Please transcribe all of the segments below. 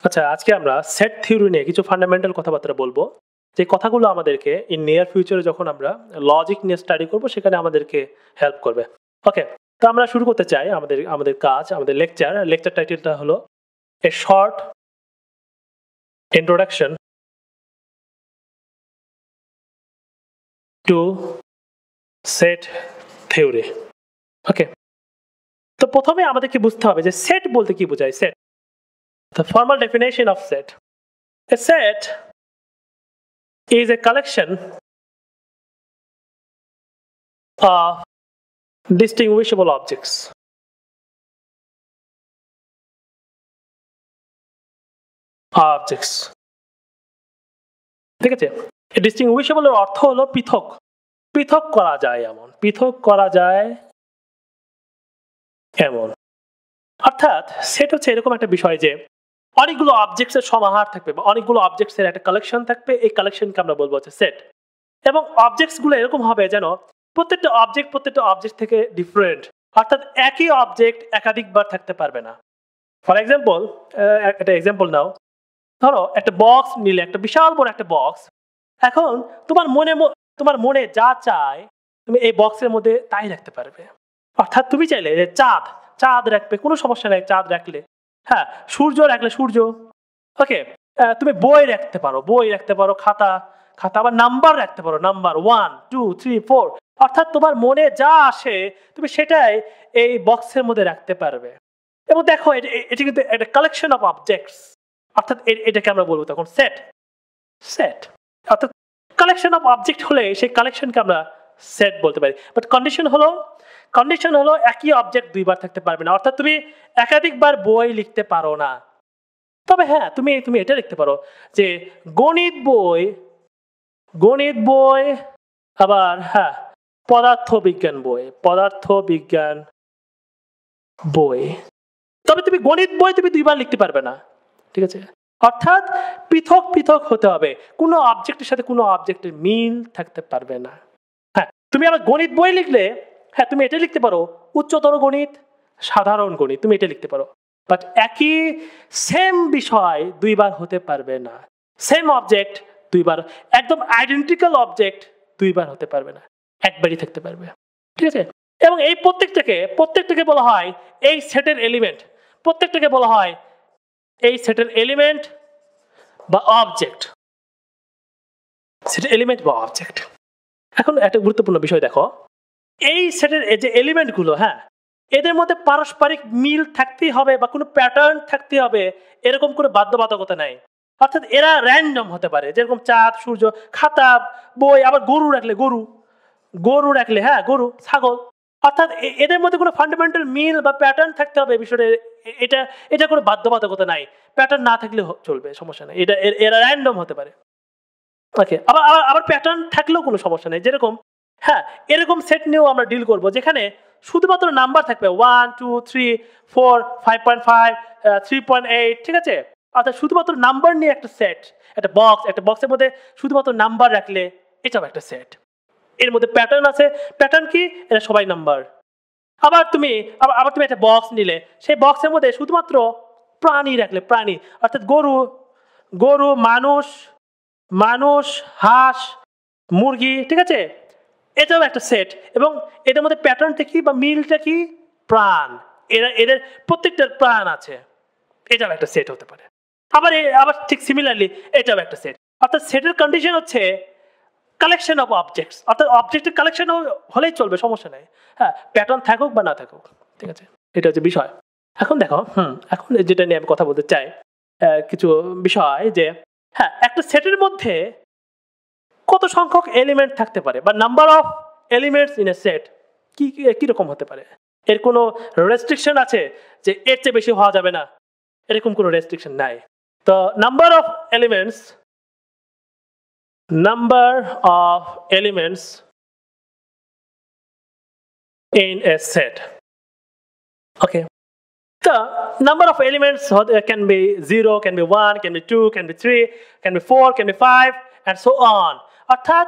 আচ্ছা, আজকে আমরা সেট থিওরি নিয়ে কিছু ফান্ডামেন্টাল কথাবার্তা বলবো। যে কথাগুলো আমাদেরকে ইন নিয়ার ফিউচারে যখন আমরা লজিক নিয়ে স্টাডি করব সেখানে আমাদেরকে হেল্প করবে। ওকে, তো আমরা শুরু করতে চাই আমাদের আমাদের কাজ, আমাদের লেকচার টাইটেলটা হলো a short introduction to set theory. Okay, তো প্রথমে আমাদেরকে বুঝতে হবে যে সেট বলতে কি বোঝায়। Set, the formal definition of set. A set is a collection of distinguishable objects. ঠিক আছে, ডিস্টিংগুইশেবল এর অর্থ হলো পৃথক, পৃথক করা যায় এমন, পৃথক করা যায় এমন। অর্থাৎ সেট হচ্ছে এরকম একটা বিষয় যে অনেকগুলো অবজেক্টস এর সমাহার থাকবে বা অনেকগুলো অবজেক্টস এর একটা কালেকশন থাকবে। এই কালেকশনকে আমরা বলবো হচ্ছে সেট। এবং অবজেক্টস গুলো এরকম হবে যেন প্রত্যেকটা অবজেক্ট থেকে ডিফারেন্ট, অর্থাৎ একই অবজেক্ট একাধিকবার থাকতে পারবে না। ফর এক্সাম্পল, একটা এক্সাম্পল নাও, ধরো একটা বক্স নিলে, একটা বিশাল বড় একটা বক্স। এখন তোমার মনে যা চায় তুমি এই বক্সের মধ্যে তাই রাখতে পারবে। অর্থাৎ তুমি চাইলে যে চাঁদ রাখবে, কোনো সমস্যা নেই, চাঁদ রাখলে। হ্যাঁ, সূর্য রাখলে সূর্য। ওকে, তুমি বই রাখতে পারো, খাতা, আবার নাম্বার রাখতে পারো, নাম্বার 1 2 3 4। অর্থাৎ তোমার মনে যা আসে তুমি সেটাই এই বক্সের মধ্যে রাখতে পারবে। এবং দেখো এটা কিন্তু একটা কালেকশন অফ অবজেক্টস, অর্থাৎ এটাকে আমরা বলবো তখন সেট। অর্থাৎ কালেকশন অফ অবজেক্ট হলে সেই কালেকশনকে আমরা সেট বলতে পারি। বাট কন্ডিশন হলো একই অবজেক্ট দুইবার থাকতে পারবে না। অর্থাৎ তুমি একাধিকবার বই লিখতে পারো না। তবে হ্যাঁ, তুমি এটা লিখতে পারো যে গণিত বই, আবার হ্যাঁ পদার্থ বিজ্ঞান বই। তবে তুমি গণিত বই তুমি দুইবার লিখতে পারবে না, ঠিক আছে? অর্থাৎ পৃথক হতে হবে, কোনো অবজেক্টের সাথে কোনো অবজেক্টের মিল থাকতে পারবে না। হ্যাঁ, তুমি আবার গণিত বই লিখলে, হ্যাঁ তুমি এটা লিখতে পারো উচ্চতর গণিত, সাধারণ গণিত, তুমি এটা লিখতে পারো। বাট একই সেম বিষয় দুইবার হতে পারবে না। সেম অবজেক্ট দুইবার, একদম আইডেন্টিক্যাল অবজেক্ট দুইবার হতে পারবে না, একবারই থাকতে পারবে, ঠিক আছে? এবং এই প্রত্যেকটাকে বলা হয় এই সেটের এলিমেন্ট। প্রত্যেকটাকে বলা হয় এই সেটের এলিমেন্ট বা অবজেক্ট। সেটের এলিমেন্ট বা অবজেক্ট। এখন একটা গুরুত্বপূর্ণ বিষয় দেখো, এই সেটের যে এলিমেন্টগুলো, হ্যাঁ এদের মধ্যে পারস্পরিক মিল থাকতেই হবে বা কোনো প্যাটার্ন থাকতে হবে, এরকম কোনো বাধ্যবাধকতা নাই। অর্থাৎ এরা র্যান্ডম হতে পারে, যেরকম চাঁদ, সূর্য, খাতা, বই, আবার গরু রাখলে হ্যাঁ গরু, ছাগল। অর্থাৎ এদের মধ্যে কোনো ফান্ডামেন্টাল মিল বা প্যাটার্ন থাকতে হবে বিষয়টা, এটা কোনো বাধ্যবাধকতা নাই। প্যাটার্ন না থাকলে চলবে, সমস্যা নেই, এরা র্যান্ডম হতে পারে। ওকে, আবার প্যাটার্ন থাকলেও কোনো সমস্যা নেই। যেরকম হ্যাঁ এরকম সেট নিয়েও আমরা ডিল করব, যেখানে শুধুমাত্র নাম্বার থাকবে 1 2 3 4 5.5 3.8, ঠিক আছে? অর্থাৎ শুধুমাত্র নাম্বার নিয়ে একটা সেট, একটা বক্সের মধ্যে শুধুমাত্র নাম্বার রাখলে এটাও একটা সেট। এর মধ্যে প্যাটার্ন আছে, প্যাটার্ন কি? এরা সবাই নাম্বার। আবার তুমি একটা বক্স নিলে, সেই বক্সের মধ্যে শুধুমাত্র প্রাণী রাখলে, প্রাণী অর্থাৎ গরু, মানুষ, হাঁস, মুরগি, ঠিক আছে? এটাও একটা সেট। এবং এদের মধ্যে প্যাটার্নটা কি বা মিলটা কি? প্রাণ। এদের প্রত্যেকটার প্রাণ আছে, এটাও একটা সেট হতে পারে। আবার ঠিক সিমিলারলি এটাও একটা সেট। অর্থাৎ সেটের কন্ডিশন হচ্ছে কালেকশন অফ অবজেক্টস, অর্থাৎ অবজেক্টের কালেকশন হলেই চলবে, সমস্যা নেই। হ্যাঁ, প্যাটার্ন থাকুক বা না থাকুক, ঠিক আছে? এটা হচ্ছে বিষয়। এখন দেখো, এখন যেটা নিয়ে আমি কথা বলতে চাই, কিছু বিষয় যে হ্যাঁ একটা সেটের মধ্যে কত সংখ্যক এলিমেন্ট থাকতে পারে বা number of elements in a set কি রকম হতে পারে। এর কোনো রেস্ট্রিকশন আছে যে এর চেয়ে বেশি হওয়া যাবে না? এরকম কোনো রেস্ট্রিকশন নাই। তো number of elements in a set. Okay, the number of elements can be 0, can be 1, can be 2, can be 3, can be 4, can be 5 and so on. অর্থাৎ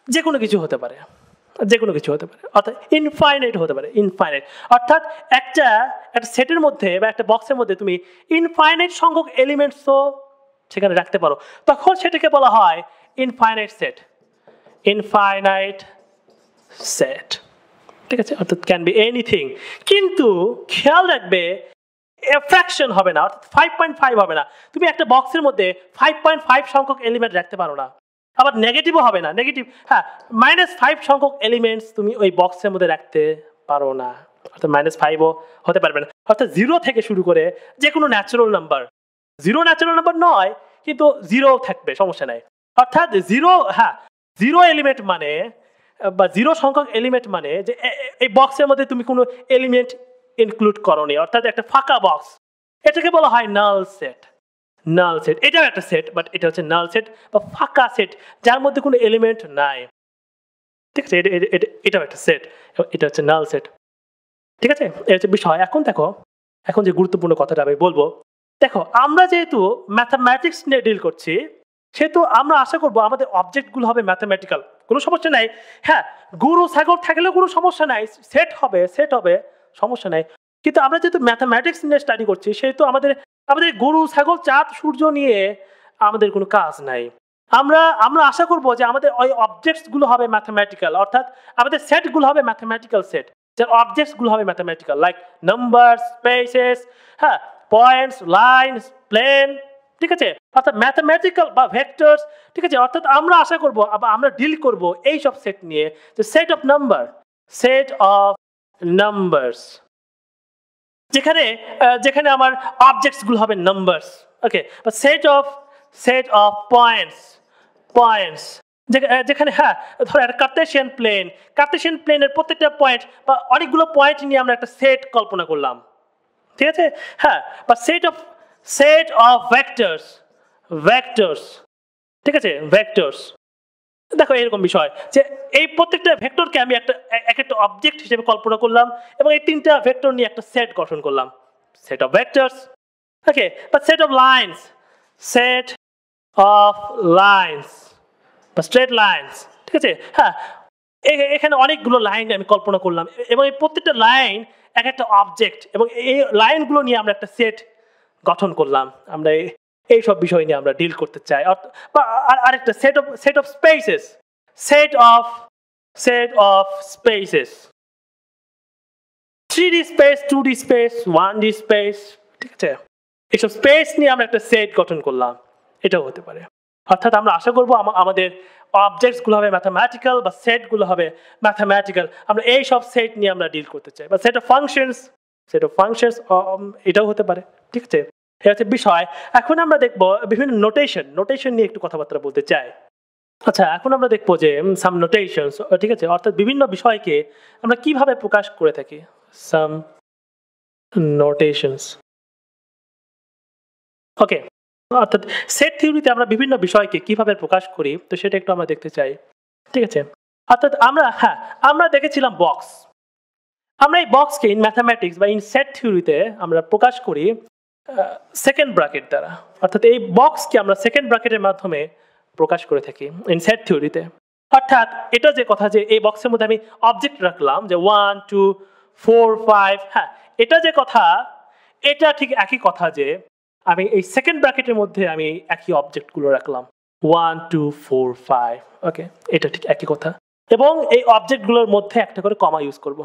যে কোনো কিছু হতে পারে। যে কোনো কিছু হতে পারে, অর্থাৎ ইনফাইনাইট হতে পারে, ইনফাইনাইট। অর্থাৎ একটা সেটের মধ্যে বা একটা বক্সের মধ্যে তুমি ইনফাইনাইট সংখ্যক এলিমেন্টসও সেখানে রাখতে পারো, তখন সেটাকে বলা হয় ইনফাইনাইট সেট, ইনফাইনাইট সেট। ঠিক আছে, অর্থাৎ ক্যান বি এনিথিং। কিন্তু খেয়াল রাখবে ফ্র্যাকশন হবে না, অর্থাৎ 5.5 হবে না। তুমি একটা বক্সের মধ্যে 5.5 সংখ্যক এলিমেন্ট রাখতে পারো না। আবার নেগেটিভও হবে না, নেগেটিভ হ্যাঁ -5 সংখ্যক এলিমেন্টস তুমি ওই বক্সের মধ্যে রাখতে পারো না, অর্থাৎ -5ও হতে পারবে না। অর্থাৎ 0 থেকে শুরু করে যে কোনো ন্যাচারাল নাম্বার, 0 ন্যাচারাল নাম্বার নয় কিন্তু 0 থাকবে, সমস্যা নাই। অর্থাৎ 0 এলিমেন্ট মানে বা 0 সংখ্যক এলিমেন্ট মানে যে এই বক্সের মধ্যে তুমি কোনো এলিমেন্ট ইনক্লুড করোনি, অর্থাৎ একটা ফাঁকা বক্স, এটাকে বলা হয় নাল সেট। নাল সেট এটাও একটা সেট, বাট এটা হচ্ছে নাল সেট বা ফাঁকা সেট যার মধ্যে কোনো এলিমেন্ট নাই। ঠিক আছে, এটাও একটা সেট, এটা হচ্ছে নাল সেট। ঠিক আছে, এটা হচ্ছে বিষয়। এখন দেখো, এখন যে গুরুত্বপূর্ণ কথাটা আমি বলবো, দেখো আমরা যেহেতু ম্যাথমেটিক্স নিয়ে ডিল করছি, সেহেতু আমরা আশা করবো আমাদের অবজেক্টগুলো হবে ম্যাথমেটিক্যাল, কোনো সমস্যা নাই। হ্যাঁ, গরু ছাগল থাকলেও কোনো সমস্যা নাই, সেট হবে, সমস্যা নাই। কিন্তু আমরা যেহেতু ম্যাথমেটিক্স নিয়ে স্টাডি করছি, সেহেতু আমাদের গরু ছাগল চাঁদ সূর্য নিয়ে আমাদের কোনো কাজ নাই। আমরা আশা করবো যে আমাদের ওই অবজেক্টসগুলো হবে ম্যাথমেটিক্যাল, অর্থাৎ আমাদের সেটগুলো হবে ম্যাথমেটিক্যাল সেট, যার অবজেক্টসগুলো হবে ম্যাথমেটিক্যাল, লাইক নাম্বার, স্পেসেস, হ্যাঁ, পয়েন্টস, লাইনস, প্লেন। ঠিক আছে, অর্থাৎ ম্যাথমেটিক্যাল বা ভেক্টরস। ঠিক আছে, অর্থাৎ আমরা আশা করব আমরা ডিল করব এই সব সেট নিয়ে, যে সেট অফ নাম্বারস, যেখানে আমার অবজেক্টসগুলো হবে নাম্বারস। ওকে, বা সেট অফ পয়েন্টস, যেখানে হ্যাঁ ধরো একটা কার্টেসিয়ান প্লেনের প্রত্যেকটা পয়েন্ট বা অনেকগুলো পয়েন্ট নিয়ে আমরা একটা সেট কল্পনা করলাম। ঠিক আছে, হ্যাঁ, বা সেট অফ ভেক্টরস। ঠিক আছে, ভেক্টরস। দেখো এরকম বিষয় যে এই প্রত্যেকটা ভেক্টরকে আমি একটা অবজেক্ট হিসেবে কল্পনা করলাম এবং এই 3টা ভেক্টর নিয়ে একটা সেট গঠন করলাম, সেট অফ ভেক্টরস। ওকে, বা সেট অফ লাইনস বা স্ট্রেট লাইনস। ঠিক আছে, হ্যাঁ, এখানে অনেকগুলো লাইন আমি কল্পনা করলাম এবং এই প্রত্যেকটা লাইন একটা অবজেক্ট এবং এই লাইনগুলো নিয়ে আমরা একটা সেট গঠন করলাম। আমরা এই সব বিষয় নিয়ে আমরা ডিল করতে চাই। বা আরেকটা set of spaces, set of spaces, 3D space, 2D space, 1D space. ঠিক আছে, এইসব স্পেস নিয়ে আমরা একটা সেট গঠন করলাম, এটাও হতে পারে। অর্থাৎ আমরা আশা করবো আমাদের অবজেক্টসগুলো হবে ম্যাথমেটিক্যাল বা সেটগুলো হবে ম্যাথমেটিক্যাল। আমরা এই সব সেট নিয়ে আমরা ডিল করতে চাই। বা সেট অফ ফাংশনস এটাও হতে পারে। ঠিক আছে, এটা হচ্ছে বিষয়। এখন আমরা দেখবো বিভিন্ন নোটেশন নিয়ে একটু কথাবার্তা বলতে চাই। আচ্ছা, এখন আমরা দেখবো যে সাম নোটেশনস। ঠিক আছে, অর্থাৎ বিভিন্ন বিষয়কে আমরা কিভাবে প্রকাশ করে থাকি, সাম নোটেশনস। ওকে, অর্থাৎ সেট থিওরিতে আমরা বিভিন্ন বিষয়কে কিভাবে প্রকাশ করি, তো সেটা একটু আমরা দেখতে চাই। ঠিক আছে, অর্থাৎ আমরা দেখেছিলাম বক্স। আমরা এই বক্সকে ইন ম্যাথামেটিক্স বা ইন সেট থিওরিতে আমরা প্রকাশ করি সেকেন্ড ব্র্যাকেট দ্বারা। অর্থাৎ এই বক্সকে আমরা সেকেন্ড ব্র্যাকেটের মাধ্যমে প্রকাশ করে থাকি ইন সেট থিওরিতে। অর্থাৎ এটা যে কথা যে এই বক্সের মধ্যে আমি অবজেক্ট রাখলাম যে 1 2 4 5, হ্যাঁ, এটা যে কথা, এটা ঠিক একই কথা যে আমি এই সেকেন্ড ব্র্যাকেটের মধ্যে আমি একই অবজেক্টগুলো রাখলাম 1 2 4 5। ওকে, এটা ঠিক একই কথা এবং এই অবজেক্টগুলোর মধ্যে একটা করে কমা ইউজ করব।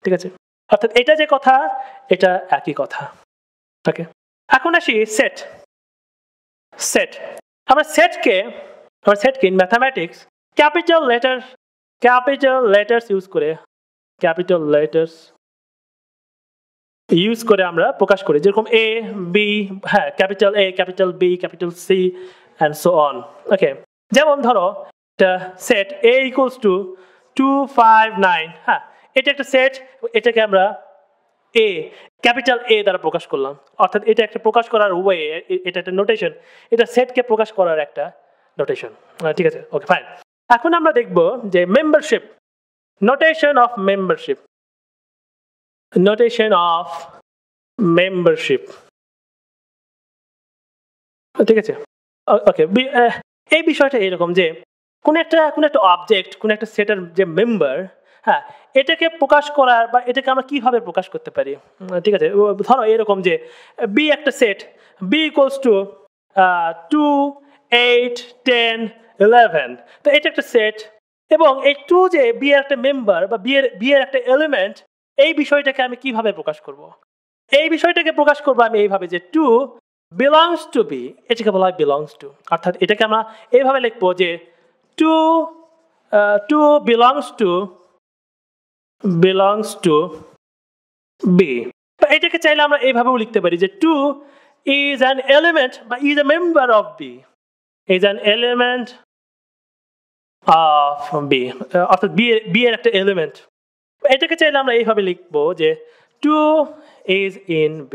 ঠিক আছে, অর্থাৎ এটা যে কথা, এটা একই কথা। ওকে, এখন আসি সেট। আমরা সেটকে in mathematics capital letters use করে আমরা প্রকাশ করি, যেরকম এ বি, হ্যাঁ, capital A, capital B, capital C and so on. Okay, যেমন ধরো একটা সেট এ ইকুয়ালস টু 2 5 9, হ্যাঁ, এটা একটা সেট, এটাকে আমরা এ, ক্যাপিটাল এ দ্বারা প্রকাশ করলাম। অর্থাৎ এটা একটা প্রকাশ করার ওয়ে, এটা একটা নোটেশন, এটা সেটকে প্রকাশ করার একটা নোটেশন। ঠিক আছে, ওকে, ফাইন। এখন আমরা দেখব যে মেম্বারশিপ, নোটেশন অফ মেম্বারশিপ। ঠিক আছে, ওকে, এই বিষয়টা এরকম যে কোন একটা অবজেক্ট, কোন একটা সেটের যে মেম্বার, হ্যাঁ, এটাকে প্রকাশ করার বা এটাকে আমরা কিভাবে প্রকাশ করতে পারি? ঠিক আছে, ধরো এরকম যে বি একটা সেট, বি ইকুয়ালস টু 2, 8, 10, 11। তো এটা একটা সেট, এবং এই 2 যে বি এর একটা মেম্বার বা বি এর একটা এলিমেন্ট, এই বিষয়টাকে আমি কিভাবে প্রকাশ করব? এই বিষয়টাকে প্রকাশ করবো আমি এইভাবে যে 2 belongs to b, এটাকে বলা হয় belongs to। অর্থাৎ এটাকে আমরা এইভাবে লিখবো যে 2 belongs to b। তো এটাকে চাইলে আমরা এইভাবেও লিখতে পারি যে 2 is an element বা is a member of b, is an element of b, অর্থাৎ b এর একটা এলিমেন্ট। এটাকে চাইলে আমরা এইভাবে লিখবো যে 2 is in b।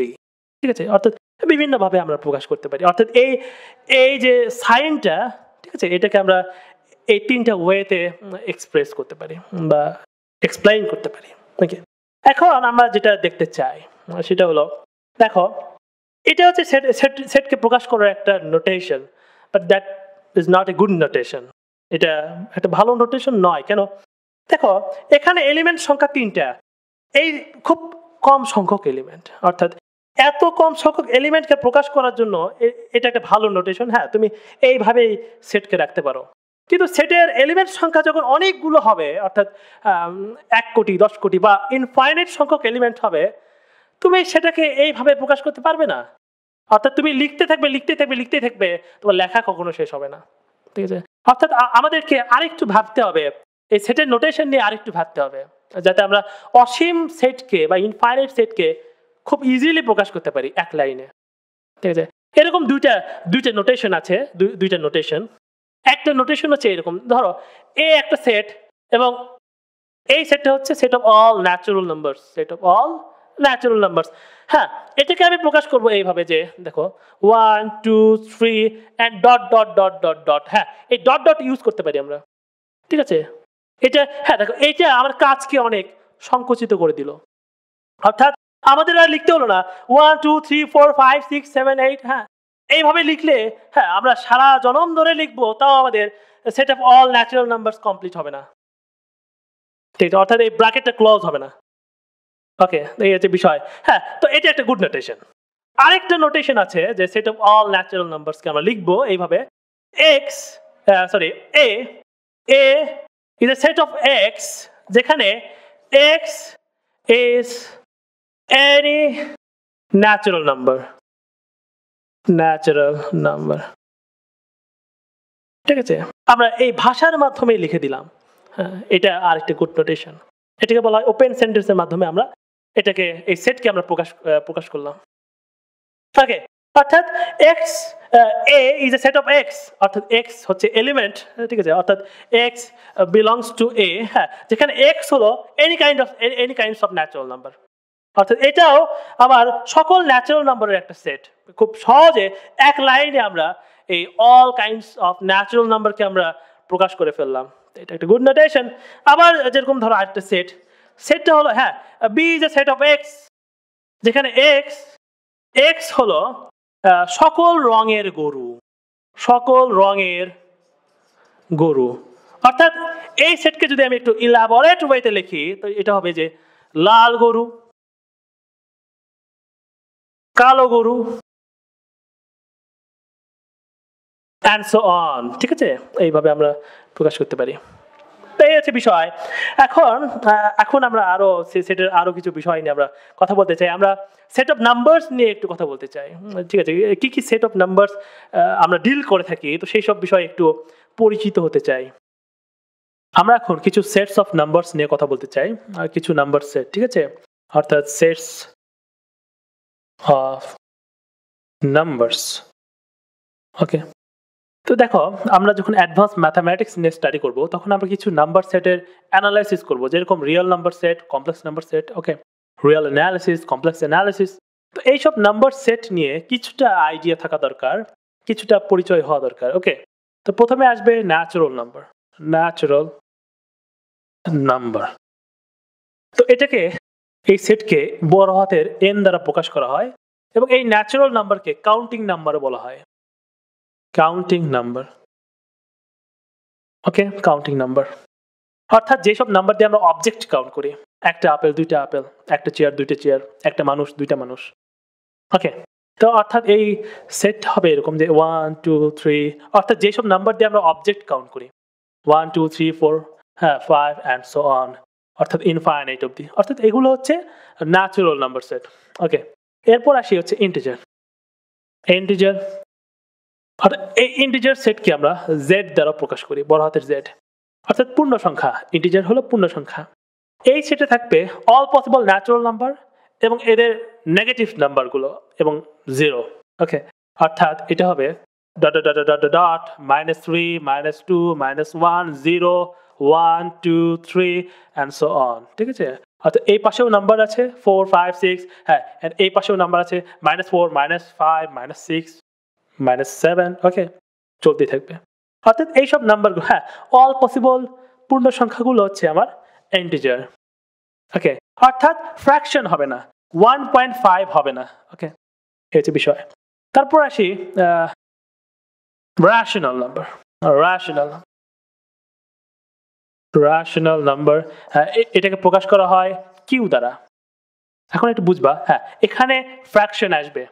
ঠিক আছে, অর্থাৎ বিভিন্নভাবে আমরা প্রকাশ করতে পারি। অর্থাৎ এই যে সাইনটা, ঠিক আছে, এটাকে আমরা এই 3টা ওয়েতে এক্সপ্রেস করতে পারি বা এক্সপ্লেইন করতে পারি। ওকে, এখন আমরা যেটা দেখতে চাই সেটা হলো, দেখো এটা হচ্ছে সেটকে প্রকাশ করার একটা notation, but that is not a good notation. এটা একটা ভালো নোটেশন নয়। কেন? দেখো এখানে এলিমেন্ট সংখ্যা 3টা, এই খুব কম সংখ্যক এলিমেন্ট, অর্থাৎ এত কম সংখ্যক এলিমেন্টকে প্রকাশ করার জন্য এটা একটা ভালো নোটেশন। হ্যাঁ, তুমি এইভাবেই সেটকে রাখতে পারো। কিন্তু সেটের এলিমেন্ট সংখ্যা যখন অনেকগুলো হবে, অর্থাৎ 1 কোটি, 10 কোটি বা ইনফাইনাইট সংখ্যক এলিমেন্ট হবে, তুমি সেটাকে এইভাবে প্রকাশ করতে পারবে না। অর্থাৎ তুমি লিখতে থাকবে, তোমার লেখা কখনো শেষ হবে না। ঠিক আছে, অর্থাৎ আমাদেরকে আরেকটু ভাবতে হবে, এই সেটের নোটেশন নিয়ে আরেকটু ভাবতে হবে, যাতে আমরা অসীম সেটকে বা ইনফাইনাইট সেটকে খুব ইজিলি প্রকাশ করতে পারি এক লাইনে। ঠিক আছে, এরকম দুইটা নোটেশন আছে, দুইটা নোটেশন। একটা নোটেশন হচ্ছে এরকম, ধরো এ একটা সেট এবং এই সেটটা হচ্ছে set of all natural numbers, set of all natural numbers. হ্যাঁ, এটাকে আমি প্রকাশ করব এইভাবে যে দেখো 1, 2, 3 and dot dot dot dot dot. হ্যাঁ, এই ডট ডট ইউজ করতে পারি আমরা। ঠিক আছে, এটা, হ্যাঁ দেখো এইটা আমার কাজকে অনেক সংকুচিত করে দিল। অর্থাৎ আমাদের আর লিখতে হলো না 1, 2, 3, 4, 5, 6, 7, 8। হ্যাঁ, এইভাবে লিখলে, হ্যাঁ, আমরা সারা জনম ধরে লিখবো, তাও আমাদের set of all natural numbers complete হবে না। ঠিক আছে, অর্থাৎ এই ব্র্যাকেটটা ক্লোজ হবে না। ওকে, এই হচ্ছে বিষয়। হ্যাঁ, তো এটা একটা গুড নোটেশন। আরেকটা নোটেশন আছে যে সেট অফ অল ন্যাচারাল নাম্বারসকে আমরা লিখবো এইভাবে a is a set of x, যেখানে x is any natural number, ঠিক আছে, আমরা এই ভাষার মাধ্যমে লিখে দিলাম। হ্যাঁ, এটা আরেকটা গুড নোটেশন। এটাকে বলা হয় ওপেন সেন্টেন্সের মাধ্যমে আমরা এটাকে, এই সেটকে আমরা প্রকাশ করলাম। ওকে, অর্থাৎ x a is a set of x, অর্থাৎ x হচ্ছে এলিমেন্ট। ঠিক আছে, অর্থাৎ x belongs to a। হ্যাঁ, যেখানে x হলো any kinds of natural number, অর্থাৎ এটাও আবার সকল ন্যাচারাল নাম্বারের একটা সেট। খুব সহজে এক লাইনে আমরা এই অল কাইন্ডস অফ ন্যাচারাল নাম্বারকে আমরা প্রকাশ করে ফেললাম। এটা একটা গুড নোটেশন। আবার যেরকম ধরো আরেকটা সেটটা হলো, হ্যাঁ, b is a set of x, যেখানে x হলো সকল রঙের গরু। অর্থাৎ এই সেটকে যদি আমি একটু ইলাবোরেট ওয়েতে লিখি, তো এটা হবে যে লাল গরু, কালো গরু and so on। ঠিক আছে, এইভাবে আমরা প্রকাশ করতে পারি। এই হচ্ছে বিষয়। এখন আমরা আরো সেটের আরো কিছু বিষয় নিয়ে আমরা কথা বলতে চাই। আমরা সেট অফ নাম্বারস নিয়ে একটু কথা বলতে চাই। ঠিক আছে, কি সেট অফ নাম্বারস আমরা ডিল করে থাকি, তো সেই সব বিষয়ে একটু পরিচিত হতে চাই। আমরা এখন কিছু সেটস অফ নাম্বারস নিয়ে কথা বলতে চাই, আর কিছু নাম্বার সেট। ঠিক আছে, অর্থাৎ সেটস অফ নাম্বারস। ওকে, তো দেখো আমরা যখন অ্যাডভান্স ম্যাথামেটিক্স নিয়ে স্টাডি করব, তখন আমরা কিছু নাম্বার সেটের অ্যানালাইসিস করব, যেরকম real number set, complex number set. Okay, real analysis, complex analysis. তো এইসব নাম্বার সেট নিয়ে কিছুটা আইডিয়া থাকা দরকার, কিছুটা পরিচয় হওয়া দরকার। ওকে, তো প্রথমে আসবে ন্যাচারাল নাম্বার। তো এটাকে, এই সেটকে বড় হাতের n দ্বারা প্রকাশ করা হয়, এবং এই ন্যাচারাল নাম্বারকে কাউন্টিং নাম্বার বলা হয়। Counting number. Okay, counting number অর্থাৎ যেসব নাম্বার দিয়ে আমরা অবজেক্ট কাউন্ট করি, একটা আপেল, দুইটা আপেল, একটা চেয়ার, দুইটা চেয়ার, একটা মানুষ, দুইটা মানুষ। ওকে, তো অর্থাৎ এই সেট হবে এরকম যে 1 2 3, অর্থাৎ যেসব নাম্বার দিয়ে আমরা অবজেক্ট কাউন্ট করি 1 2 3 4, হ্যাঁ 5 অ্যান্ড সো অন, অর্থাৎ ইনফাইনাইট অবধি, অর্থাৎ এগুলো হচ্ছে ন্যাচারাল নাম্বার সেট। ওকে, এরপর আসি হচ্ছে ইন্টিজার। ইন্টিজার অর্থাৎ এই ইন্টিজার সেটকে আমরা জেড দ্বারা প্রকাশ করি, বড় হাতের জেড, অর্থাৎ পূর্ণ সংখ্যা। ইন্টিজার হলো পূর্ণ সংখ্যা। এই সেটে থাকবে অল পসিবল ন্যাচারাল নাম্বার এবং এদের নেগেটিভ নাম্বারগুলো এবং 0। ওকে, অর্থাৎ এটা হবে dot dot dot dot dot -3 -2 -1 0 1 2 3 and so on. ঠিক আছে, অর্থাৎ এই পাশেও নাম্বার আছে 4 5 6, হ্যাঁ, and এই পাশেও নাম্বার আছে -4 -5 -6 -7। ওকে, চলতে থাকবে। অর্থাৎ এইসব নাম্বারগুলো, হ্যাঁ, অল পসিবল পূর্ণ সংখ্যাগুলো হচ্ছে আমার ইন্টিজার। ওকে, অর্থাৎ ফ্র্যাকশন হবে না, 1.5 হবে না। ওকে, এই হচ্ছে বিষয়। তারপর আসি রেশনাল নাম্বার। রেশনাল নাম্বার এটাকে প্রকাশ করা হয় কিউ দ্বারা। এখন একটু বুঝবা, হ্যাঁ, এখানে ফ্র্যাকশন আসবে,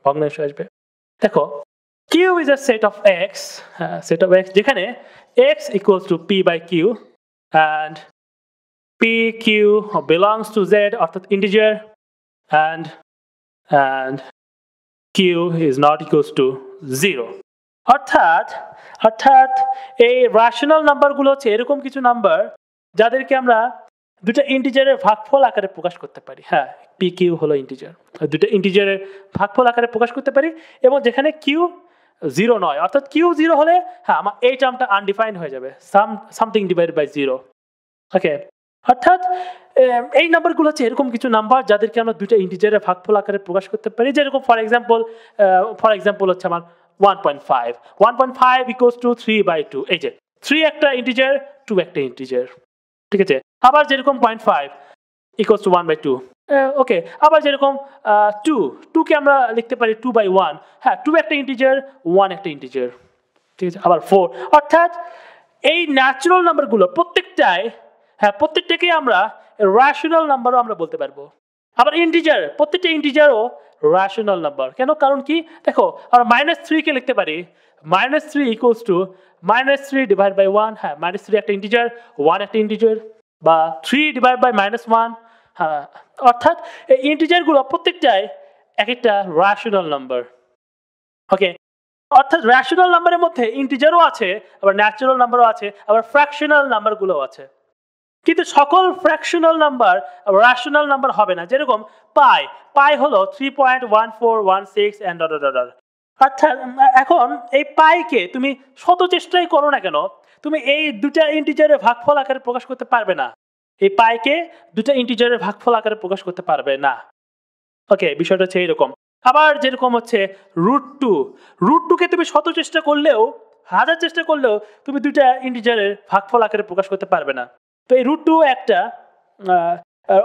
ভগ্নাংশ আসবে। দেখো, Q is a set of x, যেখানে x equals to p by q and pq belongs to z, অর্থাৎ integer, and q is not equals to 0। অর্থাৎ এই রেশনাল নাম্বারগুলো হচ্ছে এরকম কিছু নাম্বার যাদেরকে আমরা দুটো ইন্টিজারের ভাগফল আকারে প্রকাশ করতে পারি। হ্যাঁ, পি কিউ হলো ইন্টিজার, দুটো ইন্টিজারের ভাগফল আকারে প্রকাশ করতে পারি, এবং যেখানে কিউ 0 নয়, অর্থাৎ কিউ 0 হলে হ্যাঁ আমার এই টার্মটা আনডিফাইন্ড হয়ে যাবে, সামথিং ডিভাইডেড বাই 0। ওকে, অর্থাৎ এই নাম্বারগুলো হচ্ছে এরকম কিছু নাম্বার যাদেরকে আমরা দুটো ইন্টিজারের ভাগফল আকারে প্রকাশ করতে পারি। যেরকম ফর এক্সাম্পল হচ্ছে আমার 1.5 ইকুয়ালস টু 3/2। এই যে 3 একটা ইন্টিজার, 2 একটা ইন্টিজার। ঠিক আছে, আবার যেরকম 0.5 ইকুয়ালস টু 1/2। ওকে, আবার যেরকম 2 কে আমরা লিখতে পারি 2/1। হ্যাঁ, 2 একটা ইন্টিজার, 1 একটা ইন্টিজার। ঠিক আছে, আবার 4। অর্থাৎ এই ন্যাচারাল নাম্বারগুলো প্রত্যেকটাকেই আমরা রেশনাল নাম্বারও আমরা বলতে পারবো। আবার ইন্টিজার, প্রত্যেকটা ইন্টিজারও রেশনাল নাম্বার। কেন? কারণ কি, দেখো আমরা -3 কে লিখতে পারি -3 ইকুয়ালস টু -3 ডিভাইড বাই 1। হ্যাঁ, -3 একটা ইন্টিজার, 1 একটা ইন্টিজার, বা 3 ডিভাইড বাই -1। হ্যাঁ, অর্থাৎ এই ইন্টিজারগুলো প্রত্যেকটাই এক একটা রেশনাল নাম্বার। ওকে, অর্থাৎ রেশনাল নাম্বারের মধ্যে ইন্টিজারও আছে, আবার ন্যাচারাল নাম্বারও আছে, আবার ফ্র্যাকশনাল নাম্বারগুলোও আছে। কিন্তু সকল ফ্র্যাকশনাল নাম্বার রেশনাল নাম্বার হবে না। যেরকম পাই হলো 3.1416 এন্ড ডট ডট ডট। অর্থাৎ এখন এই পাইকে তুমি শত চেষ্টাই করো না কেন, তুমি এই দুটা ইন্টিজারের ভাগফল আকারে প্রকাশ করতে পারবে না। এই পাইকে দুটা ইন্টিজারের ভাগফল আকারে প্রকাশ করতে পারবে না। ওকে, বিষয়টা হচ্ছে এইরকম। আবার যেরকম হচ্ছে √2 কে তুমি শত চেষ্টা করলেও, হাজার চেষ্টা করলেও তুমি দুটা ইন্টিজারের ভাগফল আকারে প্রকাশ করতে পারবে না। তো এই √2 একটা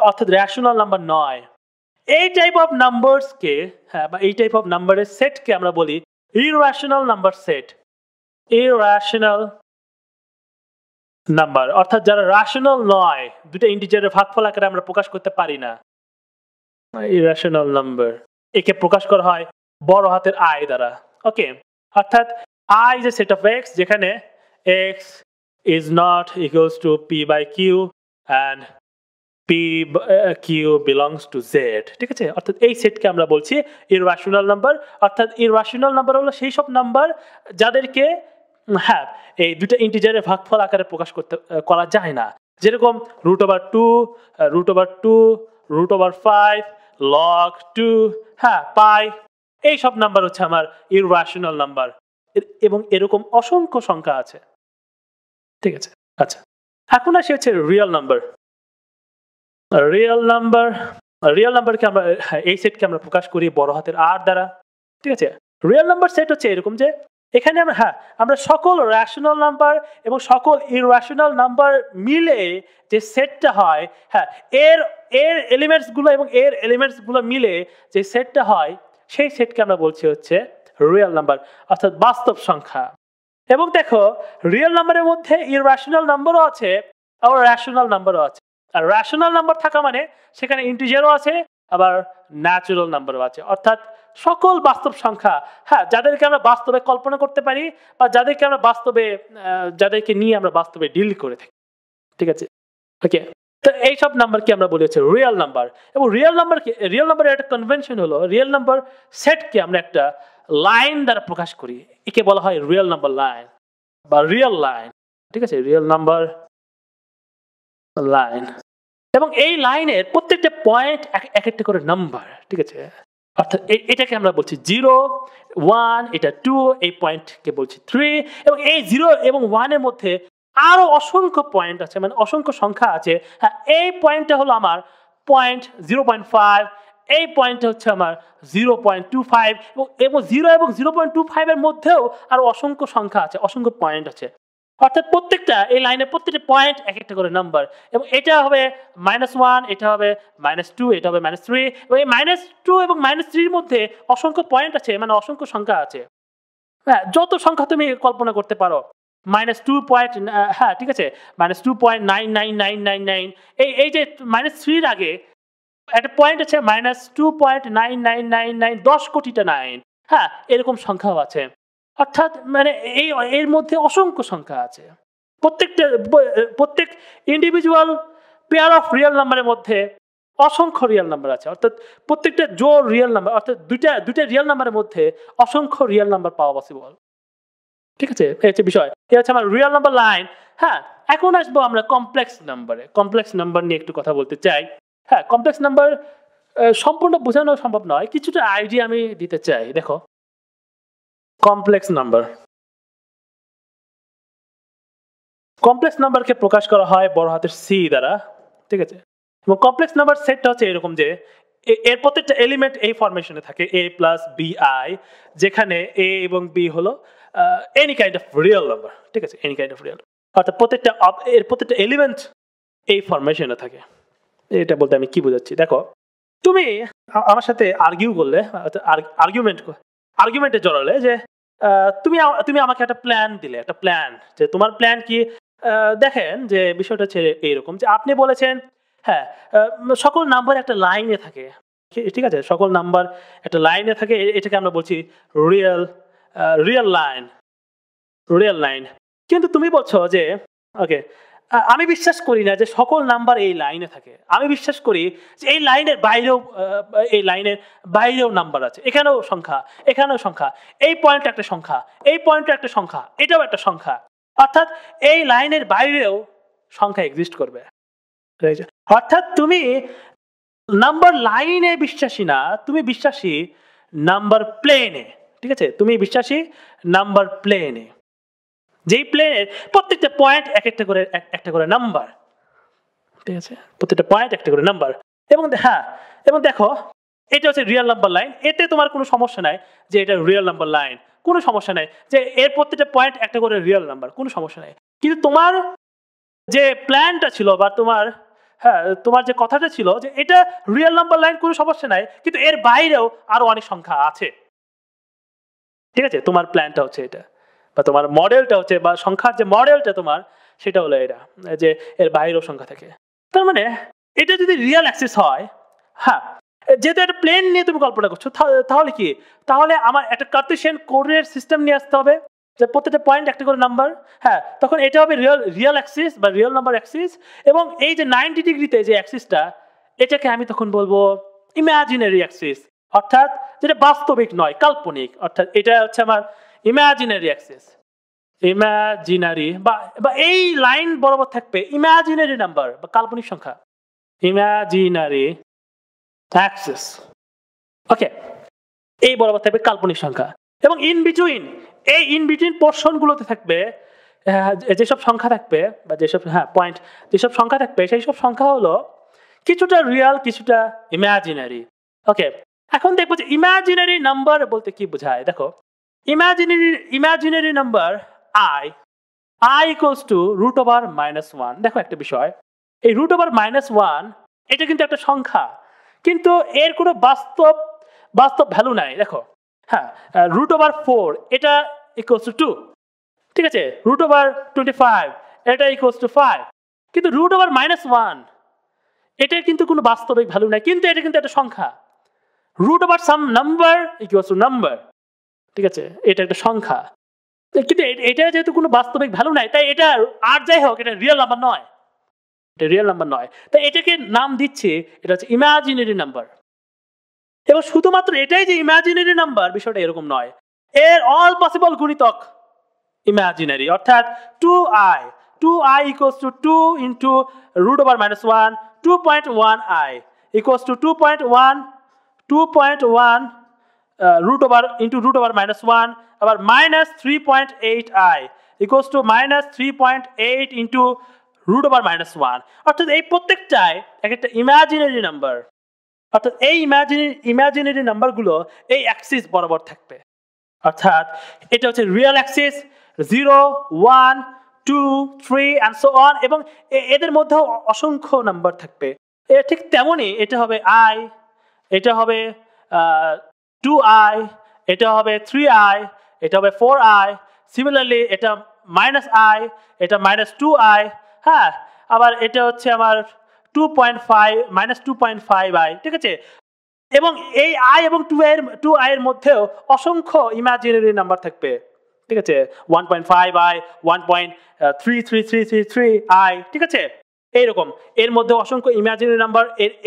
অর্থাৎ রেশনাল নাম্বার নয়। এই টাইপ অফ নাম্বারসকে, হ্যাঁ, বা এই টাইপ অফ নাম্বারের সেটকে আমরা বলি irrational number set. Irrational number অর্থাৎ যারা রেশনাল নয়, দুটো ইন্টিজারের ভাগফল আকারে আমরা প্রকাশ করতে পারি না, ইররেশনাল নাম্বার। একে প্রকাশ করা হয় বড় হাতের আই দ্বারা। ওকে, অর্থাৎ I is a set of x যেখানে x is not equals to p by q and q belongs to z। ঠিক আছে, অর্থাৎ এই সেটকে আমরা বলছি ইররেশনাল নাম্বার। অর্থাৎ ইররেশনাল নাম্বার হলো সেই সব নাম্বার যাদেরকে, হ্যাঁ, এই দুটো ইন্টিজারের ভাগফল আকারে প্রকাশ করা যায় না। যেরকম √2, √5, log 2, হ্যাঁ, পাই, এই সব নাম্বার হচ্ছে আমার ইররেশনাল নাম্বার, এবং এরকম অসংখ্য সংখ্যা আছে। ঠিক আছে, আচ্ছা, এখন আসি হচ্ছে রিয়েল নাম্বার। রিয়েল নাম্বারকে আমরা, এই সেটকে আমরা প্রকাশ করি বড় হাতের আর দ্বারা। ঠিক আছে, রিয়েল নাম্বার সেট হচ্ছে এরকম যে এখানে আমরা সকল রেশনাল নাম্বার এবং সকল ইররেশনাল নাম্বার মিলে যে সেটটা হয়, হ্যাঁ, এর এলিমেন্টসগুলো এবং এর এলিমেন্টসগুলো মিলে যে সেটটা হয়, সেই সেটকে আমরা বলছি হচ্ছে রিয়েল নাম্বার, অর্থাৎ বাস্তব সংখ্যা। এবং দেখো রিয়েল নাম্বারের মধ্যে ইররেশনাল নাম্বারও আছে আবার রেশনাল নাম্বারও আছে। আর রেশনাল নাম্বার থাকা মানে সেখানে ইন্টিজারও আছে আবার ন্যাচুরাল নাম্বারও আছে, অর্থাৎ সকল বাস্তব সংখ্যা, হ্যাঁ, যাদেরকে আমরা বাস্তবে কল্পনা করতে পারি বা যাদেরকে আমরা বাস্তবে যাদেরকে নিয়ে আমরা বাস্তবে ডিল করে থাকি। ঠিক আছে, ওকে। তো এইসব নাম্বারকে আমরা বলি হচ্ছে রিয়েল নাম্বার। এবং রিয়েল নাম্বারের একটা কনভেনশন হলো রিয়েল নাম্বার সেটকে আমরা একটা লাইন দ্বারা প্রকাশ করি, একে বলা হয় রিয়েল নাম্বার লাইন বা রিয়েল লাইন। ঠিক আছে, রিয়েল নাম্বার লাইন। এবং এই লাইনের প্রত্যেকটা পয়েন্ট এক একটা করে নাম্বার। ঠিক আছে, অর্থাৎ এটাকে আমরা বলছি 0, 1, এটা 2, এই পয়েন্টকে বলছি 3। এবং এই 0 এবং 1 এর মধ্যে আরো অসংখ্য পয়েন্ট আছে, মানে অসংখ্য সংখ্যা আছে। হ্যাঁ, এই পয়েন্টটা হলো আমার পয়েন্ট 0.5, এই পয়েন্টটা হচ্ছে আমার 0.25, এবং 0 এবং 0.25 এর মধ্যেও আরো অসংখ্য সংখ্যা আছে, অসংখ্য পয়েন্ট আছে। অর্থাৎ প্রত্যেকটা এই লাইনের প্রত্যেকটা পয়েন্ট এক একটা করে নাম্বার। এবং এটা হবে -1, এটা হবে -2, এটা হবে -3। এবং এই -2 এবং -3 এর মধ্যে অসংখ্য পয়েন্ট আছে, মানে অসংখ্য সংখ্যা আছে। হ্যাঁ, যত সংখ্যা তুমি কল্পনা করতে পারো। -2 পয়েন্ট, হ্যাঁ ঠিক আছে, -2.99999। এই যে -3 এর আগে একটা পয়েন্ট আছে -2.9999, 10 কোটিটা 9। হ্যাঁ, এরকম সংখ্যাও আছে। অর্থাৎ মানে এর মধ্যে অসংখ্য সংখ্যা আছে। প্রত্যেক ইন্ডিভিজুয়াল পেয়ার অফ রিয়েল নাম্বারের মধ্যে অসংখ্য রিয়েল নাম্বার আছে। অর্থাৎ প্রত্যেকটা জোড় রিয়েল নাম্বার, অর্থাৎ দুইটা রিয়েল নাম্বারের মধ্যে অসংখ্য রিয়েল নাম্বার পাওয়া পসিবল। ঠিক আছে, এই হচ্ছে বিষয়। এই হচ্ছে আমার রিয়েল নাম্বার লাইন। হ্যাঁ, এখন আসবো আমরা কমপ্লেক্স নাম্বারে। কমপ্লেক্স নাম্বার নিয়ে একটু কথা বলতে চাই। হ্যাঁ, কমপ্লেক্স নাম্বার সম্পূর্ণ বোঝানো সম্ভব নয়, কিছুটা আইডিয়া আমি দিতে চাই। দেখো, কমপ্লেক্স নাম্বারকে প্রকাশ করা হয় বড় হাতের সি দ্বারা। ঠিক আছে, এবং কমপ্লেক্স নাম্বার সেটটা হচ্ছে এরকম যে এর প্রত্যেকটা এলিমেন্ট এই ফরমেশনে থাকে a প্লাস বি আই, যেখানে a এবং b হলো any kind of real number. ঠিক আছে, এনি কাইন্ড অফ রিয়েল, অর্থাৎ প্রত্যেকটা এলিমেন্ট এই ফরমেশনে থাকে। এটা বলতে আমি কি বোঝাচ্ছি, দেখো তুমি আমার সাথে আর্গিউ করলে, আর্গুমেন্টে জড়ালে যে তুমি আমাকে একটা প্ল্যান দিলে, একটা প্ল্যান, যে তোমার প্ল্যান কি। দেখেন যে বিষয়টা হচ্ছে এইরকম যে আপনি বলেছেন হ্যাঁ, সকল নাম্বার একটা লাইনে থাকে। ঠিক আছে, সকল নাম্বার একটা লাইনে থাকে, এটাকে আমরা বলছি রিয়েল লাইন। কিন্তু তুমি বলছো যে ওকে, আমি বিশ্বাস করি না যে সকল নাম্বার এই লাইনে থাকে। আমি বিশ্বাস করি যে এই লাইনের বাইরেও নাম্বার আছে, এখানেও সংখ্যা, এখানেও সংখ্যা, এই পয়েন্ট একটা সংখ্যা, এই পয়েন্ট একটা সংখ্যা, এটাও একটা সংখ্যা। অর্থাৎ এই লাইনের বাইরেও সংখ্যা এক্সিস্ট করবে। অর্থাৎ তুমি নাম্বার লাইনে বিশ্বাসী না, তুমি বিশ্বাসী নাম্বার প্লেনে। ঠিক আছে, তুমি বিশ্বাসী নাম্বার প্লেনে, যেই প্লেনের প্রত্যেকটা পয়েন্ট একটা করে নাম্বার। ঠিক আছে, প্রত্যেকটা পয়েন্ট একটা করে নাম্বার। এবং হ্যাঁ, এবং দেখো এটা হচ্ছে রিয়েল নাম্বার লাইন। এতে তোমার কোনো সমস্যা নাই যে এটা রিয়েল নাম্বার লাইন, কোনো সমস্যা নাই যে এর প্রত্যেকটা পয়েন্ট একটা করে রিয়েল নাম্বার, কোনো সমস্যা নাই। কিন্তু তোমার যে প্ল্যানটা ছিল বা তোমার যে কথাটা ছিল যে এটা রিয়েল নাম্বার লাইন, কোনো সমস্যা নাই, কিন্তু এর বাইরেও আরো অনেক সংখ্যা আছে। ঠিক আছে, তোমার প্ল্যানটা হচ্ছে এটা, বা তোমার মডেলটা হচ্ছে, বা সংখ্যার যে মডেলটা তোমার, সেটা হলো এটা, যে এর বাইরেও সংখ্যা থাকে। তার মানে এটা যদি রিয়েল অ্যাক্সিস হয়, হ্যাঁ, যেহেতু একটা প্লেন নিয়ে তুমি কল্পনা করছো, তাহলে কি, তাহলে আমার একটা কার্টেসিয়ান কোঅর্ডিনেট সিস্টেম নিয়ে আসতে হবে, যে প্রত্যেকটা পয়েন্ট একটা করে নাম্বার। হ্যাঁ, তখন এটা হবে রিয়েল অ্যাক্সিস বা রিয়েল নাম্বার অ্যাক্সিস। এবং এই যে 90 ডিগ্রিতে যে অ্যাক্সিসটা, এটাকে আমি তখন বলবো ইমাজিনারি অ্যাক্সিস, অর্থাৎ যেটা বাস্তবিক নয়, কাল্পনিক। অর্থাৎ এটা হচ্ছে আমার ইমাজিনারি অ্যাক্সিস। ইমাজিনারি বা এই লাইন বরাবর থাকবে ইমাজিনারি নাম্বার বা কাল্পনিক সংখ্যা, ইমাজিনারি অ্যাক্সিস। ওকে, এই বরাবর থাকবে কাল্পনিক সংখ্যা। এবং ইন বিটুইন পোর্শন গুলোতে থাকবে যেসব সংখ্যা থাকবে, বা যেসব পয়েন্ট, যেসব সংখ্যা থাকবে, সেই সব সংখ্যা হলো কিছুটা রিয়েল, কিছুটা ইমাজিনারি। ওকে, এখন দেখবো যে ইমাজিনারি নাম্বার বলতে কি বোঝায়। দেখো, imaginary number i equals to √/-1। দেখো একটা বিষয়, এই √/-1 এটা কিন্তু একটা সংখ্যা, কিন্তু এর কোনো বাস্তব ভ্যালু নাই। দেখো, হ্যাঁ, √/4 এটা ইকুয়ালস টু 2। ঠিক আছে, √25 এটা ইকুয়ালস টু 5, কিন্তু √-1 এটা কিন্তু কোনো বাস্তবিক ভ্যালু নাই, কিন্তু এটা কিন্তু একটা সংখ্যা। √some number equals to number, ঠিক আছে, এটা একটা সংখ্যা, কিন্তু এটা যেহেতু কোনো বাস্তবিক ভ্যালু নাই, তাই এটা আর যাই হোক এটা রিয়েল নাম্বার নয়, এটা রিয়েল নাম্বার নয়, তাই এটাকে নাম দিচ্ছি এটা হচ্ছে ইমাজিনারি নাম্বার। এবং শুধুমাত্র এটাই যে ইমাজিনারি নাম্বার বিষয়টা এরকম নয়, এর অল পসিবল গুণিতক ইমাজিনারি, অর্থাৎ 2i equals to 2 into √-1 2.1i equals to 2.1 into √-1 আবার -3.8i ইকুয়ালস টু -3.8 ইন্টু √-1, অর্থাৎ এই প্রত্যেকটাই একটা ইমাজিনারি নাম্বার। অর্থাৎ এই ইমাজিনারি নাম্বারগুলো এই অ্যাক্সিস বরাবর থাকবে, অর্থাৎ এটা হচ্ছে real Axis 0, 1, 2, 3 and so on, এবং এদের মধ্যেও অসংখ্য নাম্বার থাকবে। ঠিক তেমনই এটা হবে i, এটা হবে 2i, এটা হবে 3i, এটা হবে 4i, সিমিলারলি এটা -i, এটা -2i, হ্যাঁ, আবার এটা হচ্ছে আমার 2.5 ঠিক আছে। এবং এই i এবং 2i এর মধ্যেও অসংখ্য ইমাজিনারি নাম্বার থাকবে, ঠিক আছে, 1.5i, 1.33333i, ঠিক আছে, এইরকম এর মধ্যে অসংখ্য ইমাজিনারি নাম্বার,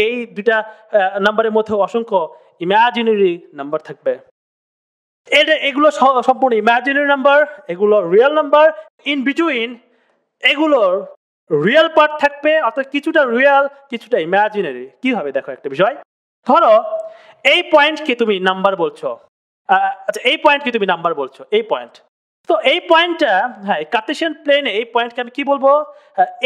এই দুটা নাম্বারের মধ্যে অসংখ্য ইমাজিনারি নাম্বার থাকবে। এগুলো সম্পূর্ণ ইমাজিনারি নাম্বার, এগুলো রিয়েল নাম্বার, ইন বিটুইন এগুলোর রিয়েল পার্ট থাকবে, অর্থাৎ কিছুটা রিয়েল কিছুটা ইমাজিনারি। কিভাবে দেখো একটা বিষয়, ধরো এই পয়েন্টকে তুমি নাম্বার বলছো, আচ্ছা এই পয়েন্টকে তুমি নাম্বার বলছো, এই পয়েন্ট, তো এই পয়েন্টটা, হ্যাঁ, কার্টেসিয়ান প্লেনে এই পয়েন্টকে আমি কি বলবো,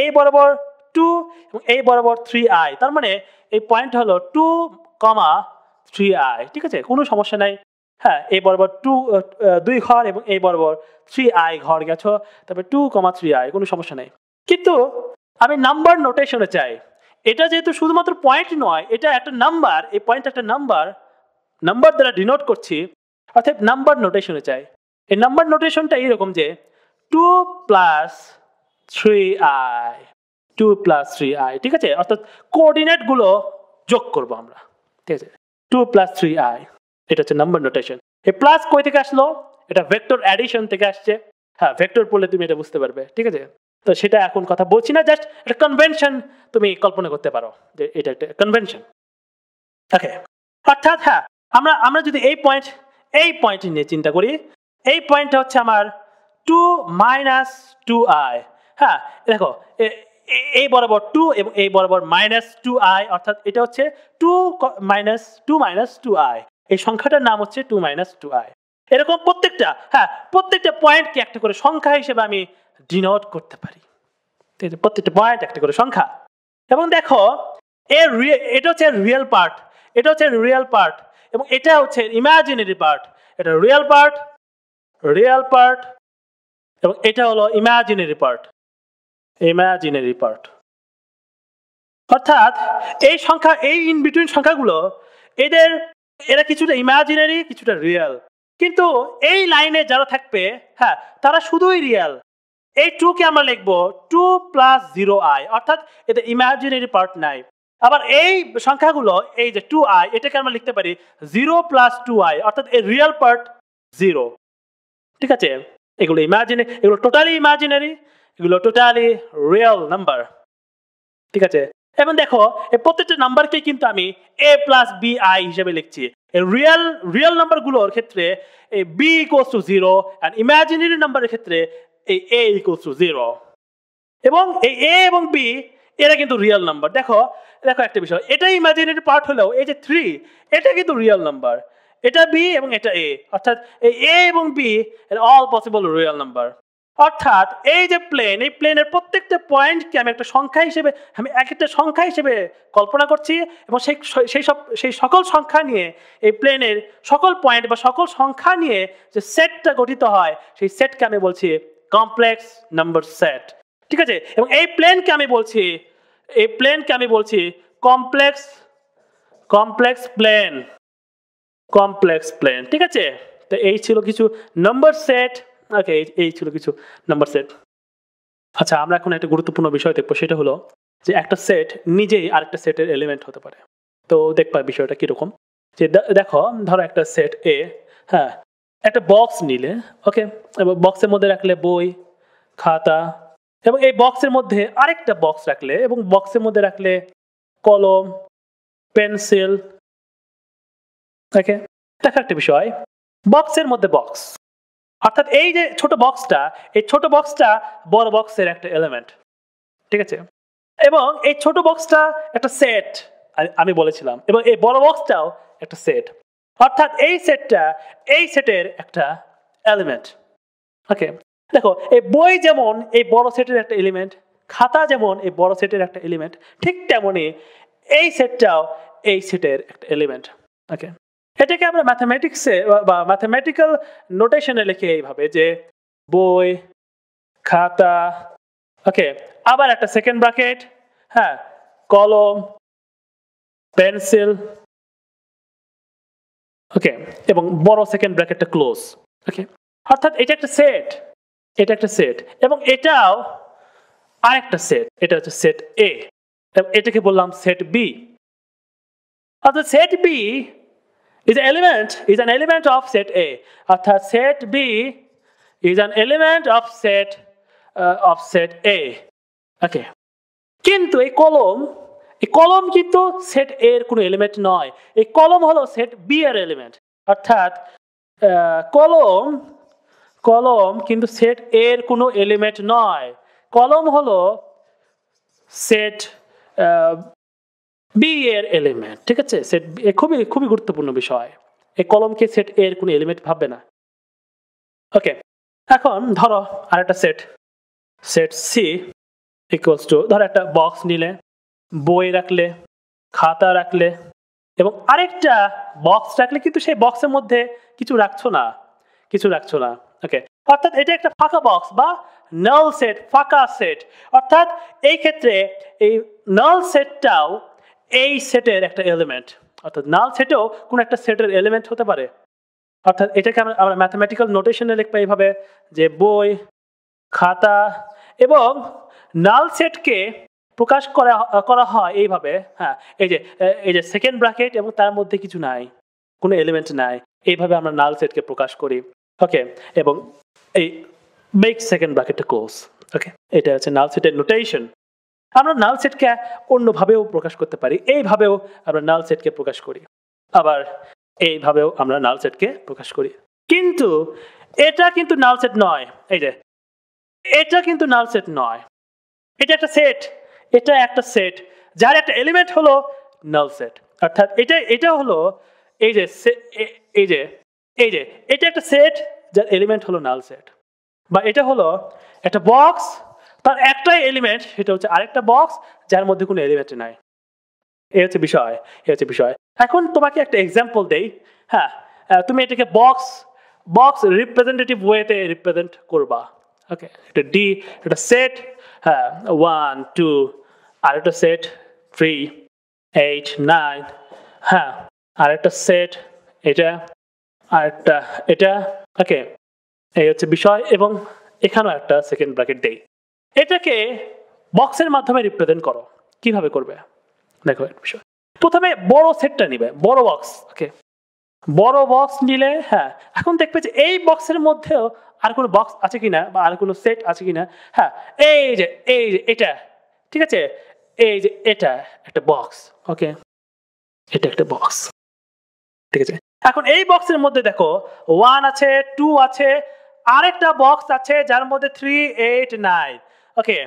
এই বরাবর 2 এবং এই বরাবর 3i, তার মানে এই পয়েন্ট হলো 2,3i, ঠিক আছে, কোনো সমস্যা নাই। হ্যাঁ, এই বরাবর 2 ঘর এবং এই বরাবর 3i ঘর গেছো, তারপরে 2,3i, কোনো সমস্যা নেই। কিন্তু আমি নাম্বার নোটেশনে চাই, এটা যেহেতু শুধুমাত্র পয়েন্ট নয়, এটা একটা নাম্বার, এই পয়েন্ট একটা নাম্বার দ্বারা ডিনোট করছি, অর্থাৎ নাম্বার নোটেশনে চাই। এই নাম্বার নোটেশনটা এইরকম যে 2 + 3i, ঠিক আছে, অর্থাৎ কোঅর্ডিনেট গুলো যোগ করব আমরা, ঠিক আছে, 2 + 3i, এটা হচ্ছে নাম্বার নোটেশন। এই প্লাস কই থেকে আসলো, এটা ভেক্টর অ্যাডিশন থেকে আসছে, হ্যাঁ, ভেক্টর পড়লে তুমি এটা বুঝতে পারবে, ঠিক আছে, তো সেটা এখন কথা বলছি না, জাস্ট একটা কনভেনশন তুমি কল্পনা করতে পারো যে এটা একটা কনভেনশন, ওকে। অর্থাৎ হ্যাঁ, আমরা যদি এই পয়েন্ট নিয়ে চিন্তা করি, এই পয়েন্টটা হচ্ছে আমার 2 - 2i, হ্যাঁ, দেখো এই বরাবর 2 এবং এই বরাবর -2i, অর্থাৎ এটা হচ্ছে 2 - 2i, এই সংখ্যাটার নাম হচ্ছে 2 - 2i। এরকম প্রত্যেকটা পয়েন্টকে একটা করে সংখ্যা হিসেবে আমি ডিনোট করতে পারি, প্রত্যেকটা পয়েন্ট একটা করে সংখ্যা। এবং দেখো এটা হচ্ছে রিয়েল পার্ট, এটা হচ্ছে রিয়েল পার্ট, এবং এটা হচ্ছে ইমাজিনারি পার্ট, এটা রিয়েল পার্ট এবং এটা হলো ইমাজিনারি পার্ট। অর্থাৎ এই সংখ্যা, এই ইন বিটুইন সংখ্যাগুলো এরা কিছুটা ইমাজিনারি কিছুটা রিয়েল, কিন্তু এই লাইনে যারা থাকবে, হ্যাঁ, তারা শুধুই রিয়েল। এই 2 কে আমরা লিখবো 2 + 0i, অর্থাৎ এতে ইমাজিনারি পার্ট নাই। আবার এই সংখ্যাগুলো, এই যে 2i, এটাকে আমরা লিখতে পারি 0 + 2i, অর্থাৎ এর রিয়েল পার্ট 0, ঠিক আছে, এগুলো ইমাজিনারি, এগুলো টোটালি ইমাজিনারি, এগুলো টোটালি রিয়েল নাম্বার, ঠিক আছে। এবং দেখো এই প্রত্যেকটা নাম্বারকে কিন্তু আমি a + bi হিসেবে লিখছি। রিয়েল নাম্বারগুলোর ক্ষেত্রে এই b = 0, আর ইমাজিনারি নাম্বারের ক্ষেত্রে এই a = 0, এবং এই a এবং b এরা কিন্তু রিয়েল নাম্বার। দেখো একটা বিষয়, এটা ইমাজিনারি পার্ট হলেও এই যে 3, এটা কিন্তু রিয়েল নাম্বার, এটা b এবং এটা a, অর্থাৎ এই a এবং b এর অল পসিবল রিয়েল নাম্বার। অর্থাৎ এই যে এই প্লেনের প্রত্যেকটা পয়েন্টকে আমি একটা সংখ্যা হিসেবে, এক একটা সংখ্যা হিসেবে কল্পনা করছি, এবং সেই সকল সংখ্যা নিয়ে এই প্লেনের সকল পয়েন্ট বা সকল সংখ্যা নিয়ে যে সেটটা গঠিত হয়, সেই সেটকে আমি বলছি কমপ্লেক্স নাম্বার সেট, ঠিক আছে। এবং এই প্লেনকে আমি বলছি কমপ্লেক্স প্লেন, ঠিক আছে। তো এই ছিল কিছু নাম্বার সেট ওকে, এই ছিল কিছু নাম্বার সেট। আচ্ছা, আমরা এখন একটা গুরুত্বপূর্ণ বিষয় দেখবো, সেটা হলো যে একটা সেট নিজেই আরেকটা সেটের এলিমেন্ট হতে পারে। তো দেখবা বিষয়টা কিরকম, যে দেখো ধরো একটা সেট এ, হ্যাঁ, একটা বক্স নিলে, ওকে, এবং বক্সের মধ্যে রাখলে বই, খাতা, এবং এই বক্সের মধ্যে আরেকটা বক্স রাখলে, এবং বক্সের মধ্যে রাখলে কলম, পেন্সিল। ওকে, দেখো একটা বিষয়, বক্সের মধ্যে বক্স, অর্থাৎ এই যে ছোট বক্সটা, এই ছোট বক্সটা বড় বক্সের একটা এলিমেন্ট, ঠিক আছে? এবং এই ছোট বক্সটা একটা সেট, আমি বলেছিলাম, এবং এই বড় বক্সটাও একটা সেট, অর্থাৎ এই সেটটা এই সেটের একটা এলিমেন্ট। ওকে, দেখো এই বই যেমন এই বড় সেটের একটা এলিমেন্ট, খাতা যেমন এই বড় সেটের একটা এলিমেন্ট, ঠিক তেমনি এই সেটটাও এই সেটের একটা এলিমেন্ট। ওকে, এটাকে আমরা ম্যাথমেটিক্সে বা ম্যাথমেটিক্যাল নোটেশনে লিখি এইভাবে, যে বই, খাতা, ওকে, আবার একটা সেকেন্ড ব্র্যাকেট, হ্যাঁ, কলম, পেন্সিল, ওকে, এবং বড় সেকেন্ড ব্র্যাকেটটা ক্লোজ। ওকে, অর্থাৎ এটা একটা সেট, এটা একটা সেট, এবং এটাও আরেকটা সেট, এটা হচ্ছে সেট এ, এবং এটাকে বললাম সেট বি। অর্থাৎ set B is an element of set A, অর্থাৎ set B is an element of set A. ওকে, কিন্তু এই কলম কিন্তু সেট A এর কোনো এলিমেন্ট নয়, এই কলম হলো সেট B এর এলিমেন্ট, অর্থাৎ কলম কিন্তু সেট A এর কোনো এলিমেন্ট নয়, কলম হলো সেট বি এর এলিমেন্ট, ঠিক আছে? সেট খুবই খুবই গুরুত্বপূর্ণ বিষয়, এই কলমকে সেট এ এর কোনো এলিমেন্ট ভাববে না। ওকে, এখন ধরো আরেকটা সেট সি ইকুয়ালস টু, ধরো একটা বক্স নিলে, বই রাখলে, খাতা রাখলে, এবং আরেকটা বক্স রাখলে, কিন্তু সেই বক্সের মধ্যে কিছু রাখছো না। ওকে, অর্থাৎ এটা একটা ফাঁকা বক্স বা নাল সেট, ফাঁকা সেট, অর্থাৎ এই ক্ষেত্রে এই নাল সেটটাও এই সেটের একটা এলিমেন্ট, অর্থাৎ নাল সেটও কোন একটা সেটের এলিমেন্ট হতে পারে। অর্থাৎ এটাকে আমরা ম্যাথমেটিক্যাল নোটেশনে লিখবো এইভাবে, যে বই, খাতা, এবং নাল সেটকে প্রকাশ করা হয় এইভাবে, হ্যাঁ, এই যে সেকেন্ড ব্র্যাকেট এবং তার মধ্যে কিছু নাই, কোনো এলিমেন্ট নাই, এইভাবে আমরা নাল সেটকে প্রকাশ করি। ওকে, এবং এই মেক সেকেন্ড ব্র্যাকেটটা ক্লোজ। ওকে, এটা হচ্ছে নাল সেটের নোটেশন। আমরা নাল সেটকে অন্যভাবেও প্রকাশ করতে পারি, এইভাবেও আমরা নাল সেটকে প্রকাশ করি, আবার এইভাবেও আমরা নাল সেটকে প্রকাশ করি, কিন্তু এটা কিন্তু নাল সেট নয়। এই যে এটা কিন্তু নাল সেট নয়, এটা একটা সেট যার একটা এলিমেন্ট হলো নাল সেট, অর্থাৎ এটা হলো এই যে এটা একটা সেট যার এলিমেন্ট হলো নাল সেট, বা এটা হলো একটা বক্স, তার একটাই এলিমেন্ট, সেটা হচ্ছে আরেকটা বক্স যার মধ্যে কোনো এলিমেন্ট নাই। এই হচ্ছে বিষয়। এখন তোমাকে একটা এক্সাম্পল দেই, হ্যাঁ, তুমি এটাকে বক্স রিপ্রেজেন্টেটিভ ওয়েতে রিপ্রেজেন্ট করবা। ওকে, এটা ডি, এটা সেট, হ্যাঁ, 1 2, আর একটা সেট 3 8 9, হ্যাঁ, আর একটা সেট এটা, আর একটা এটা। ওকে, এই হচ্ছে বিষয়, এবং এখানেও একটা সেকেন্ড ব্র্যাকেট দেই। এটাকে বক্সের মাধ্যমে রিপ্রেজেন্ট করো, কিভাবে করবে দেখো একটা বিষয়। প্রথমে বড় সেটটা নিবে, বড় বক্স। ওকে, বড় বক্স নিলে, হ্যাঁ, এখন দেখবে যে এই বক্সের মধ্যেও আর কোনো বক্স আছে কিনা, বা আর কোনো সেট আছে কিনা। হ্যাঁ, এই যে এটা, ঠিক আছে, এই যে এটা একটা বক্স। ওকে, এটা একটা বক্স, ঠিক আছে। এখন এই বক্সের মধ্যে দেখো 1 আছে, 2 আছে, আরেকটা বক্স আছে যার মধ্যে 3 8 9। ওকে,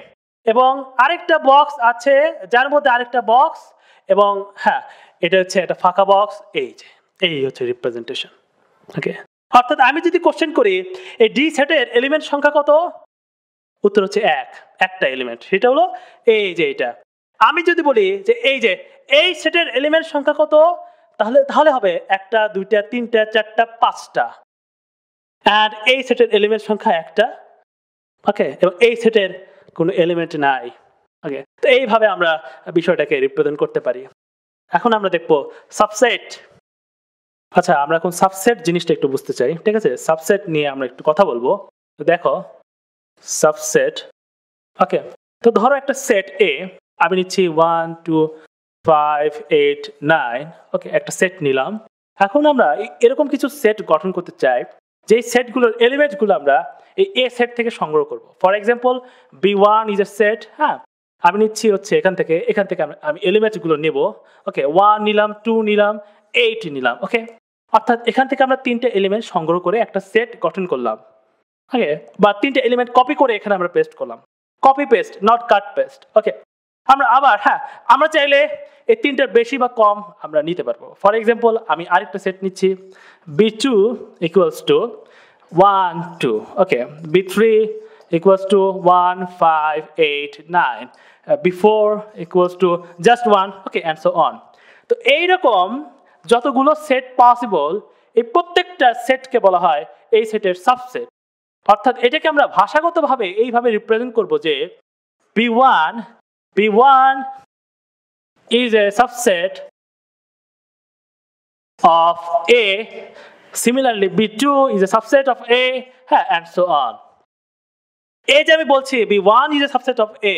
এবং আরেকটা বক্স আছে যার মধ্যে আরেকটা বক্স, এবং হ্যাঁ, এটা হচ্ছে একটা ফাঁকা বক্স। এই হচ্ছে রিপ্রেজেন্টেশন। ওকে, অর্থাৎ আমি যদি কোশ্চেন করি এই ডি সেটের এলিমেন্ট সংখ্যা কত, উত্তর হচ্ছে একটা এলিমেন্ট, সেটা হলো এই যে এটা। আমি যদি বলি যে এই সেটের এলিমেন্ট সংখ্যা কত, তাহলে হবে 1 2 3 4 5টা, আর এই সেটের এলিমেন্ট সংখ্যা একটা। ওকে, এবং এই সেটের কোনো এলিমেন্ট নাই। ওকে, তো এইভাবে আমরা বিষয়টাকে রিপ্রেজেন্ট করতে পারি। এখন আমরা দেখবো সাবসেট। আচ্ছা, আমরা এখন সাবসেট জিনিসটা একটু বুঝতে চাই, ঠিক আছে? সাবসেট নিয়ে আমরা একটু কথা বলবো। তো দেখো সাবসেট, ওকে, তো ধরো একটা সেট এ আমি নিচ্ছি 1 2 5 8 9, ওকে, একটা সেট নিলাম। এখন আমরা এরকম কিছু সেট গঠন করতে চাই যে সেটগুলোর এলিমেন্টগুলো আমরা এই এ সেট থেকে সংগ্রহ করব। For example B1 is a set, হ্যাঁ, আমি নিচ্ছি হচ্ছে এখান থেকে আমি এলিমেন্টগুলো নেব, ওকে, 1 নিলাম, 2 নিলাম, 8 নিলাম, ওকে, অর্থাৎ এখান থেকে আমরা তিনটে এলিমেন্ট সংগ্রহ করে একটা সেট গঠন করলাম, ওকে, বা তিনটে এলিমেন্ট কপি করে এখানে আমরা পেস্ট করলাম, copy paste not cut paste, okay. আমরা আবার হ্যাঁ আমরা চাইলে এই তিনটার বেশি বা কম আমরা নিতে পারবো। ফর এক্সাম্পল আমি আরেকটা সেট নিচ্ছি B2 equals to 1 2, okay, B3 equals to 1 5 8 9, B4 equals to just 1, okay, and so on. তো এইরকম যতগুলো সেট পসিবল এই প্রত্যেকটা সেটকে বলা হয় এই সেটের সাবসেট। অর্থাৎ এটাকে আমরা ভাষাগতভাবে এইভাবে রিপ্রেজেন্ট করব যে B1 is a subset of A, similarly B2 is a subset of A, and so on. এই যে আমি বলছি B1 is a subset of A,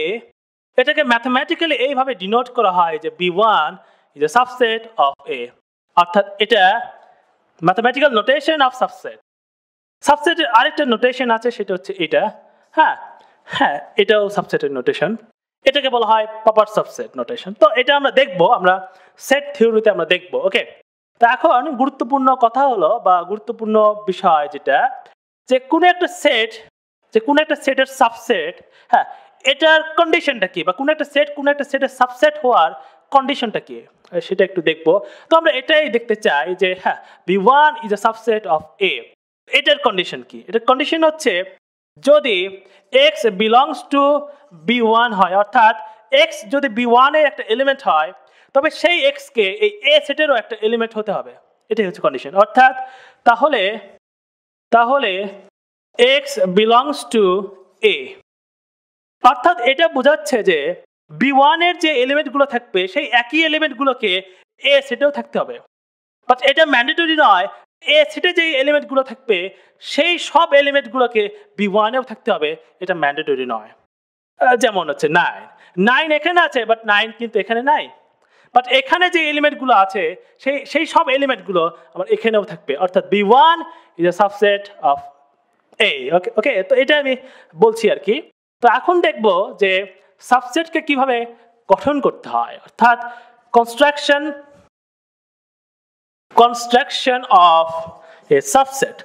এটাকে ম্যাথমেটিক্যালি এইভাবে ডিনোট করা হয় যে B1 is a subset of A, অর্থাৎ এটা ম্যাথমেটিক্যাল নোটেশন অফ সাবসেট। সাবসেটের আরেকটা নোটেশন আছে, সেটা হচ্ছে এটা, হ্যাঁ, এটাও সাবসেটের নোটেশন, এটাকে বলা হয় প্রপার সাবসেট নোটেশন। তো এটা আমরা দেখবো, আমরা সেট থিওরিতে আমরা দেখবো, ওকে। তো এখন গুরুত্বপূর্ণ কথা হলো বা গুরুত্বপূর্ণ বিষয় যেটা, যে কোনো একটা সেটের সাবসেট, হ্যাঁ, এটার কন্ডিশনটা কি, বা কোনো একটা সেটের সাবসেট হওয়ার কন্ডিশনটা কি, সেটা একটু দেখবো। তো আমরা এটাই দেখতে চাই যে হ্যাঁ B1 is a subset of A, এটার কন্ডিশন কি? এটার কন্ডিশন হচ্ছে যদি x বিলংস টু B1 হয়, অর্থাৎ x যদি B1 এর একটা এলিমেন্ট হয়, তবে সেই x কে এই A সেটেরও একটা এলিমেন্ট হতে হবে, এটাই হচ্ছে কন্ডিশন। অর্থাৎ তাহলে x বিলংস টু A, অর্থাৎ এটা বোঝাচ্ছে যে B1 এর যে এলিমেন্টগুলো থাকবে সেই একই এলিমেন্টগুলোকে A সেটেও থাকতে হবে, বাট এটা ম্যান্ডেটরি নয়। এ সেটে যে এলিমেন্টগুলো থাকবে সেই সব এলিমেন্টগুলোকে B1 এও থাকতে হবে, এটা ম্যান্ডেটরি নয়। যেমন হচ্ছে 9 এখানে আছে, বাট 9 কিন্তু এখানে নাই, বাট এখানে যে এলিমেন্টগুলো আছে সেই সব এলিমেন্টগুলো আমার এখানেও থাকবে, অর্থাৎ B1 is a subset of A, ওকে। তো এটা আমি বলছি আর কি। তো এখন দেখবো যে সাবসেটকে কিভাবে গঠন করতে হয়, অর্থাৎ construction of a subset।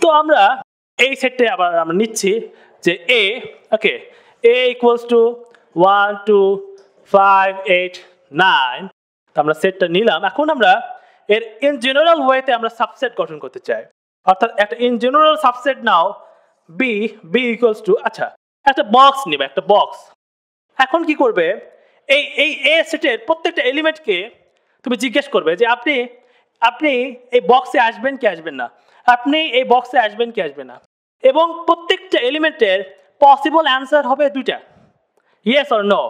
তো আমরা এই সেটে আবার আমরা নিচ্ছি যে A, okay, A equals to 1 2 5 8 9, তো আমরা সেটটা নিলাম। এখন আমরা এর ইন জেনারেল ওয়েতে আমরা সাবসেট গঠন করতে চাই, অর্থাৎ একটা in general subset now B equals to, আচ্ছা, একটা বক্স নিবে, একটা বক্স। এখন কি করবে, এই A সেটের প্রত্যেকটা এলিমেন্টকে তুমি জিজ্ঞেস করবে যে আপনি এই বক্সে আসবেন কি আসবেন না, আপনি এই বক্সে আসবেন কি আসবেন না, এবং প্রত্যেকটা এলিমেন্টের পসিবল অ্যান্সার হবে দুইটা, yes or no,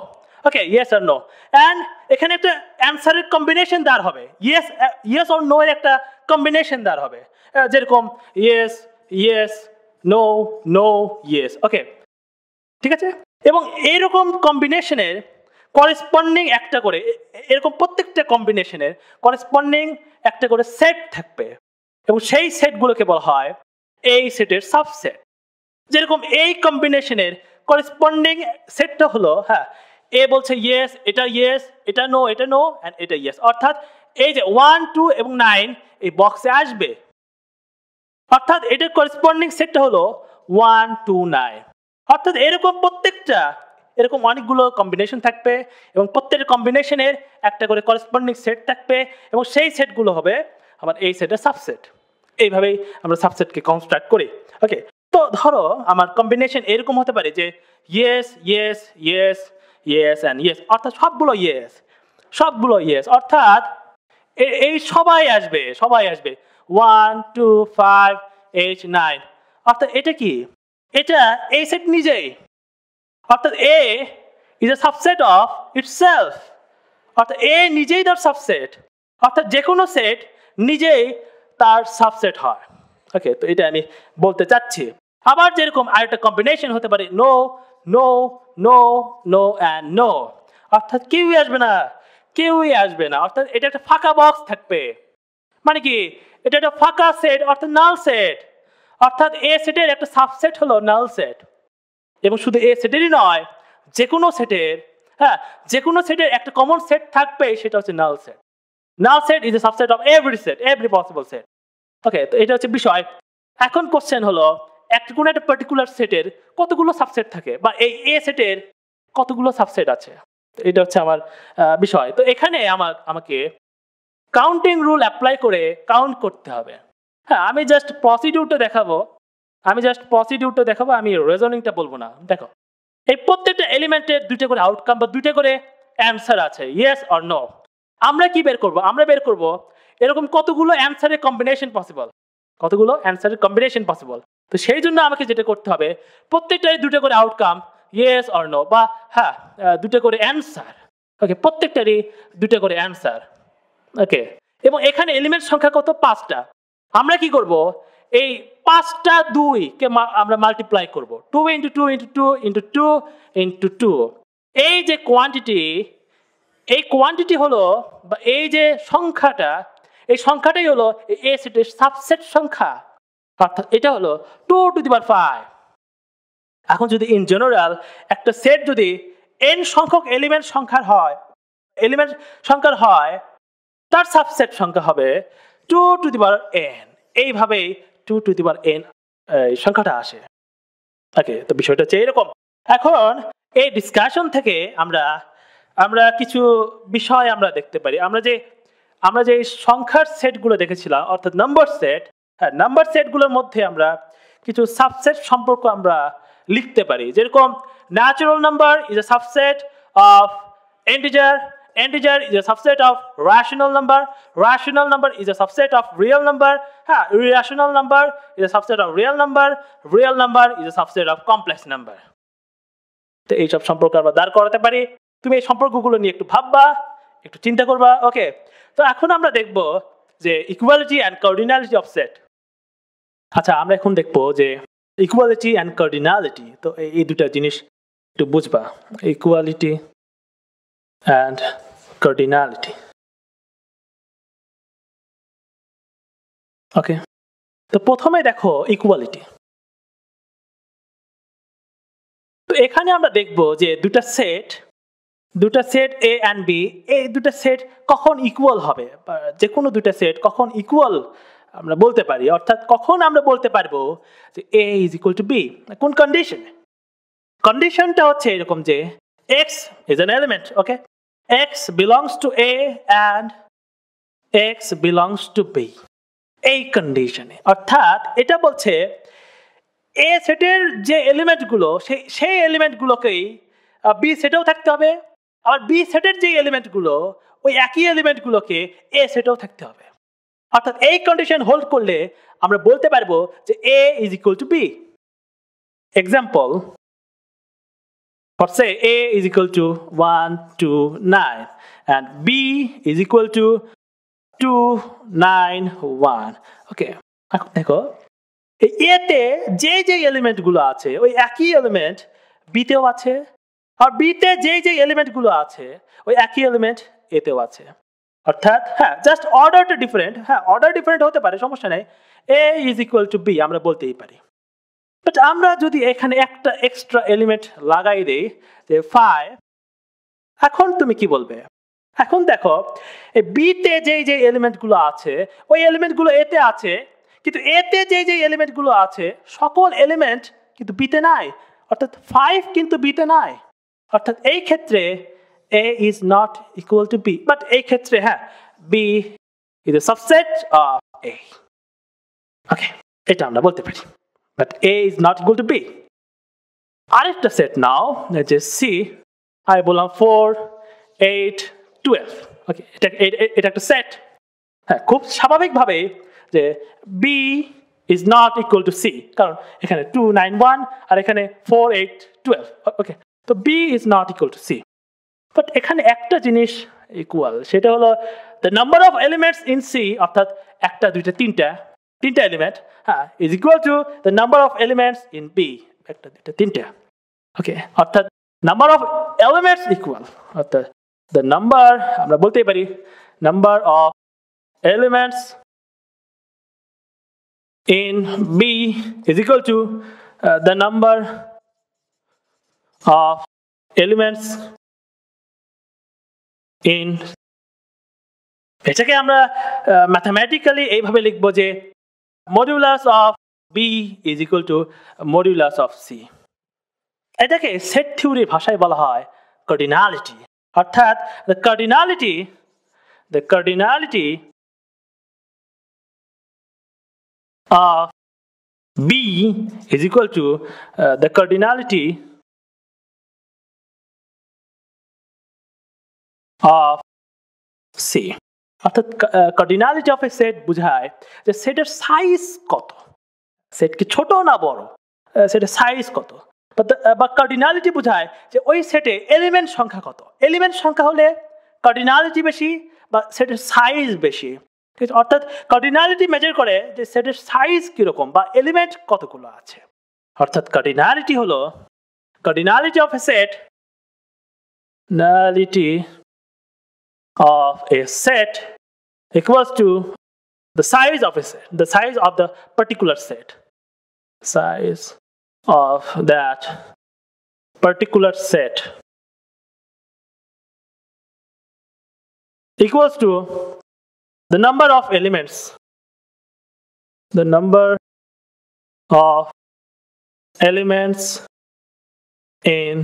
okay, yes or no. And এখানে একটা অ্যান্সারের কম্বিনেশন দেওয়ার হবে, ইয়েস অর নো এর একটা কম্বিনেশন দেওয়ার হবে, যেরকম yes yes no no yes, okay, ঠিক আছে। এবং এইরকম কম্বিনেশনের করেসপন্ডিং একটা করে, এরকম প্রত্যেকটা কম্বিনেশনের করেসপন্ডিং একটা করে সেট থাকবে, এবং সেই সেটগুলোকে বলা হয় এই সেটের সাবসেট। যেরকম এই কম্বিনেশনের করেসপন্ডিং সেটটা হলো, হ্যাঁ, এ বলছে ইয়েস, এটা নো অ্যান্ড এটা ইয়েস, অর্থাৎ এই যে 1 2 এবং 9 এই বক্সে আসবে, অর্থাৎ এটার করেসপন্ডিং সেটটা হলো 1 2 9, অর্থাৎ এরকম অনেকগুলো কম্বিনেশন থাকবে, এবং প্রত্যেকটা কম্বিনেশনের একটা করে করেসপন্ডিং সেট থাকবে, এবং সেই সেটগুলো হবে আমার এই সেটের সাবসেট। এইভাবেই আমরা সাবসেটকে কনস্ট্রাক্ট করি, ওকে। তো ধরো আমার কম্বিনেশন এরকম হতে পারে যে yes yes yes yes and yes, অর্থাৎ সবগুলো ইয়েস, অর্থাৎ এই সবাই আসবে 1 2 5 8 9, অর্থাৎ এটা কি, এটা এই সেট নিজেই, অর্থাৎ A is a subset of itself, অর্থাৎ A নিজেই তার সাবসেট, অর্থাৎ যে কোনো সেট নিজেই তার সাবসেট হয়, ওকে, তো এটা আমি বলতে চাচ্ছি। আবার যেরকম আরেকটা কম্বিনেশন হতে পারে no no no no and no, অর্থাৎ কেউই আসবে না, কেউই আসবে না, অর্থাৎ এটা একটা ফাঁকা বক্স থাকবে। মানে কি, এটা একটা ফাঁকা সেট, অর্থাৎ নাল সেট, অর্থাৎ এ সেটের একটা সাবসেট হলো নাল সেট। এবং শুধু এ সেটেরই নয়, যে কোনো সেটের, হ্যাঁ, যে কোনো সেটের একটা কমন সেট থাকবে, সেটা হচ্ছে null set. Null set is a subset of every set, every possible set. Okay, তো এটা হচ্ছে বিষয়। এখন কোশ্চেন হলো কোনো একটা পার্টিকুলার সেটের কতগুলো সাবসেট থাকে, বা এই এ সেটের কতগুলো সাবসেট আছে, এটা হচ্ছে আমার বিষয়। তো এখানে আমাকে কাউন্টিং রুল অ্যাপ্লাই করে কাউন্ট করতে হবে। হ্যাঁ, আমি জাস্ট প্রসিডিউরটা দেখাবো, আমি রেজনিংটা বলবো না। দেখো, এই প্রত্যেকটা এলিমেন্টের দুইটা করে আউটকাম বা দুইটা করে অ্যান্সার আছে, ইয়েস অর নো। আমরা কি বের করব? আমরা বের করব এরকম কতগুলো অ্যান্সারের কম্বিনেশন পসিবল, কতগুলো অ্যান্সারের কম্বিনেশন পসিবল। তো সেই জন্য আমাকে যেটা করতে হবে, প্রত্যেকটাই দুটো করে আউটকাম, ইয়েস অর নো, বা হ্যাঁ দুটো করে অ্যান্সার। ওকে, প্রত্যেকটারই দুটো করে অ্যান্সার। ওকে, এবং এখানে এলিমেন্ট সংখ্যা কত? 5টা। আমরা কি করব, এই 5টা 2 কে আমরা মাল্টিপ্লাই করব, 2 × 2 × 2 × 2 × 2। এই যে কোয়ান্টিটি, এই কোয়ান্টিটি হলো, বা এই যে সংখ্যাটা, এই সংখ্যাটাই হলো এ সেটের সাবসেট সংখ্যা, অর্থাৎ এটা হলো 2⁵। এখন যদি ইন জেনারেল একটা সেট যদি n সংখ্যক এলিমেন্ট সংখ্যার হয়, তার সাবসেট সংখ্যা হবে 2⁻n। এইভাবেই 2⁻n সংখ্যাটা আসে। ওকে, তো বিষয়টা হচ্ছে এরকম। এখন এই ডিসকাশন থেকে আমরা কিছু বিষয় আমরা দেখতে পারি। আমরা যে সংখ্যার সেটগুলো দেখেছিলাম, অর্থাৎ নাম্বার সেট, হ্যাঁ, নাম্বার সেটগুলোর মধ্যে আমরা কিছু সাবসেট সম্পর্ক আমরা লিখতে পারি। যেরকম natural number is a subset of integer, integer is a subset of rational number, rational number is a subset of real number, irrational number is a subset of real number, real number is a subset of complex number. তো এইসব সম্পর্ক আমরা দাঁড় করাতে পারি। তুমি এই সম্পর্কগুলো নিয়ে একটু ভাববা, একটু চিন্তা করবা। ওকে, তো এখন আমরা দেখব যে equality and cardinality of set. আচ্ছা, আমরা এখন দেখব যে ইকুয়ালিটি অ্যান্ড কার্ডিনালিটি। তো এই দুটা জিনিস একটু বুঝবা, ইকুয়ালিটি and cardinality. ওকে, তো প্রথমে দেখো ইকুয়ালিটি। তো এখানে আমরা দেখব যে দুটা সেট এ অ্যান্ড বি, এই দুটা সেট কখন ইকুয়াল হবে, যে কোনো দুটা সেট কখন ইকুয়াল আমরা বলতে পারি, অর্থাৎ কখন আমরা বলতে পারবো যে A is equal to B, কোন কন্ডিশনে। কন্ডিশনটা হচ্ছে এরকম যে x is an element, okay, x belongs to A and x belongs to B, এই কন্ডিশনে। অর্থাৎ এটা বলছে এ সেটের যে এলিমেন্টগুলো, সেই এলিমেন্টগুলোকেই বি সেটেও থাকতে হবে, আর বি সেটের যে এলিমেন্টগুলো, ওই একই এলিমেন্টগুলোকে এ সেটেও থাকতে হবে। অর্থাৎ এই কন্ডিশন হোল্ড করলে আমরা বলতে পারবো যে A is equal to B. Example, for say A is equal to 1 2 9 and B is equal to 2 9 1. ওকে, এখন দেখো এতে যে এলিমেন্টগুলো আছে, ওই একই এলিমেন্ট বিতেও আছে, আর বিতে যে এলিমেন্টগুলো আছে, ওই একই এলিমেন্ট এতেও আছে। অর্থাৎ হ্যাঁ, জাস্ট অর্ডারটা ডিফারেন্ট, হ্যাঁ অর্ডার ডিফারেন্ট হতে পারে, সমস্যা নেই, A is equal to B আমরা বলতেই পারি। বাট আমরা যদি এখানে একটা এক্সট্রা এলিমেন্ট লাগাই দেই যে 5, এখন তুমি কি বলবে? এখন দেখো এই বিতে যে এলিমেন্টগুলো আছে, ওই এলিমেন্টগুলো এতে আছে, কিন্তু এতে যে এলিমেন্টগুলো আছে, সকল এলিমেন্ট কিন্তু বিতে নাই, অর্থাৎ 5 কিন্তু বিতে নাই। অর্থাৎ এই ক্ষেত্রে A is not equal to B, but এই ক্ষেত্রে হ্যাঁ B is a subset of A। ওকে, এটা আমরা বলতে পারি, but A is not equal to B. আরেকটা সেট নাও, যে C, আমি বললাম 4 8 12। ওকে, এটা একটা সেট। হ্যাঁ, খুব স্বাভাবিকভাবে যে B is not equal to C, কারণ এখানে 2 9 1 আর এখানে 4 8 12। ওকে, তো B is not equal to C, but এখানে একটা জিনিস ইকুয়াল, সেটা হলো the number of elements in C, অর্থাৎ একটা দুইটা তিনটা, তিনটা এলিমেন্ট, হ্যাঁ, is equal to the number of elements in B, একটা দুইটা তিনটা, ওকে, অর্থাৎ নাম্বার অফ এলিমেন্টস ইকুয়াল, অর্থাৎ দ্য নাম্বার, আমরা বলতেই পারি number of elements in B is equal to the number of elements in, এটাকে আমরা ম্যাথমেটিক্যালি এইভাবে লিখবো যে modulus of B is equal to modulus of C। এটাকে সেট থিওরির ভাষায় বলা হয় কার্ডিনালিটি, অর্থাৎ the cardinality of B is equal to the cardinality of C, অর্থাৎ cardinality of a set বোঝায় যে সেটের সাইজ কত, সেট কি ছোট না বড়, সেটের সাইজ কত, বা cardinality বোঝায় যে ওই সেটে এলিমেন্ট সংখ্যা কত, এলিমেন্ট সংখ্যা হলে cardinality বেশি বা সেটের সাইজ বেশি, অর্থাৎ কার্ডিনালিটি মেজার করে যে সেটের সাইজ কিরকম বা এলিমেন্ট কতগুলো আছে, অর্থাৎ কার্ডিনালিটি হলো cardinality of A set, nullity of a set equals to the size of a set, the size of the particular set, size of that particular set equals to the number of elements, the number of elements in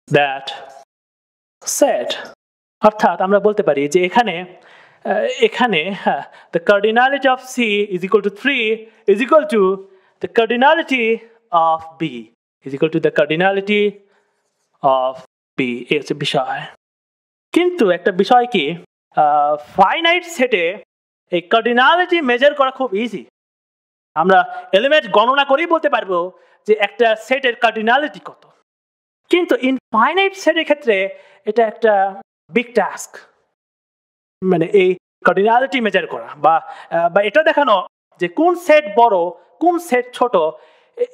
that set, অর্থাৎ আমরা বলতে পারি যে এখানে the cardinality of C is equal to 3 is equal to the cardinality of B is equal to the cardinality of B, এই হচ্ছে বিষয়। কিন্তু একটা বিষয় কি, ফাইনাইট সেটে এই কার্ডিনালিটি মেজার করা খুব ইজি, আমরা এলিমেন্ট গণনা করেই বলতে পারবো যে একটা সেটের কার্ডিনালিটি কত, কিন্তু ইনফাইনাইট সেটের ক্ষেত্রে এটা একটা বিগ টাস্ক, মানে এই কার্ডিনালিটি মেজার করা বা এটা দেখানো যে কোন সেট বড় কোন সেট ছোট,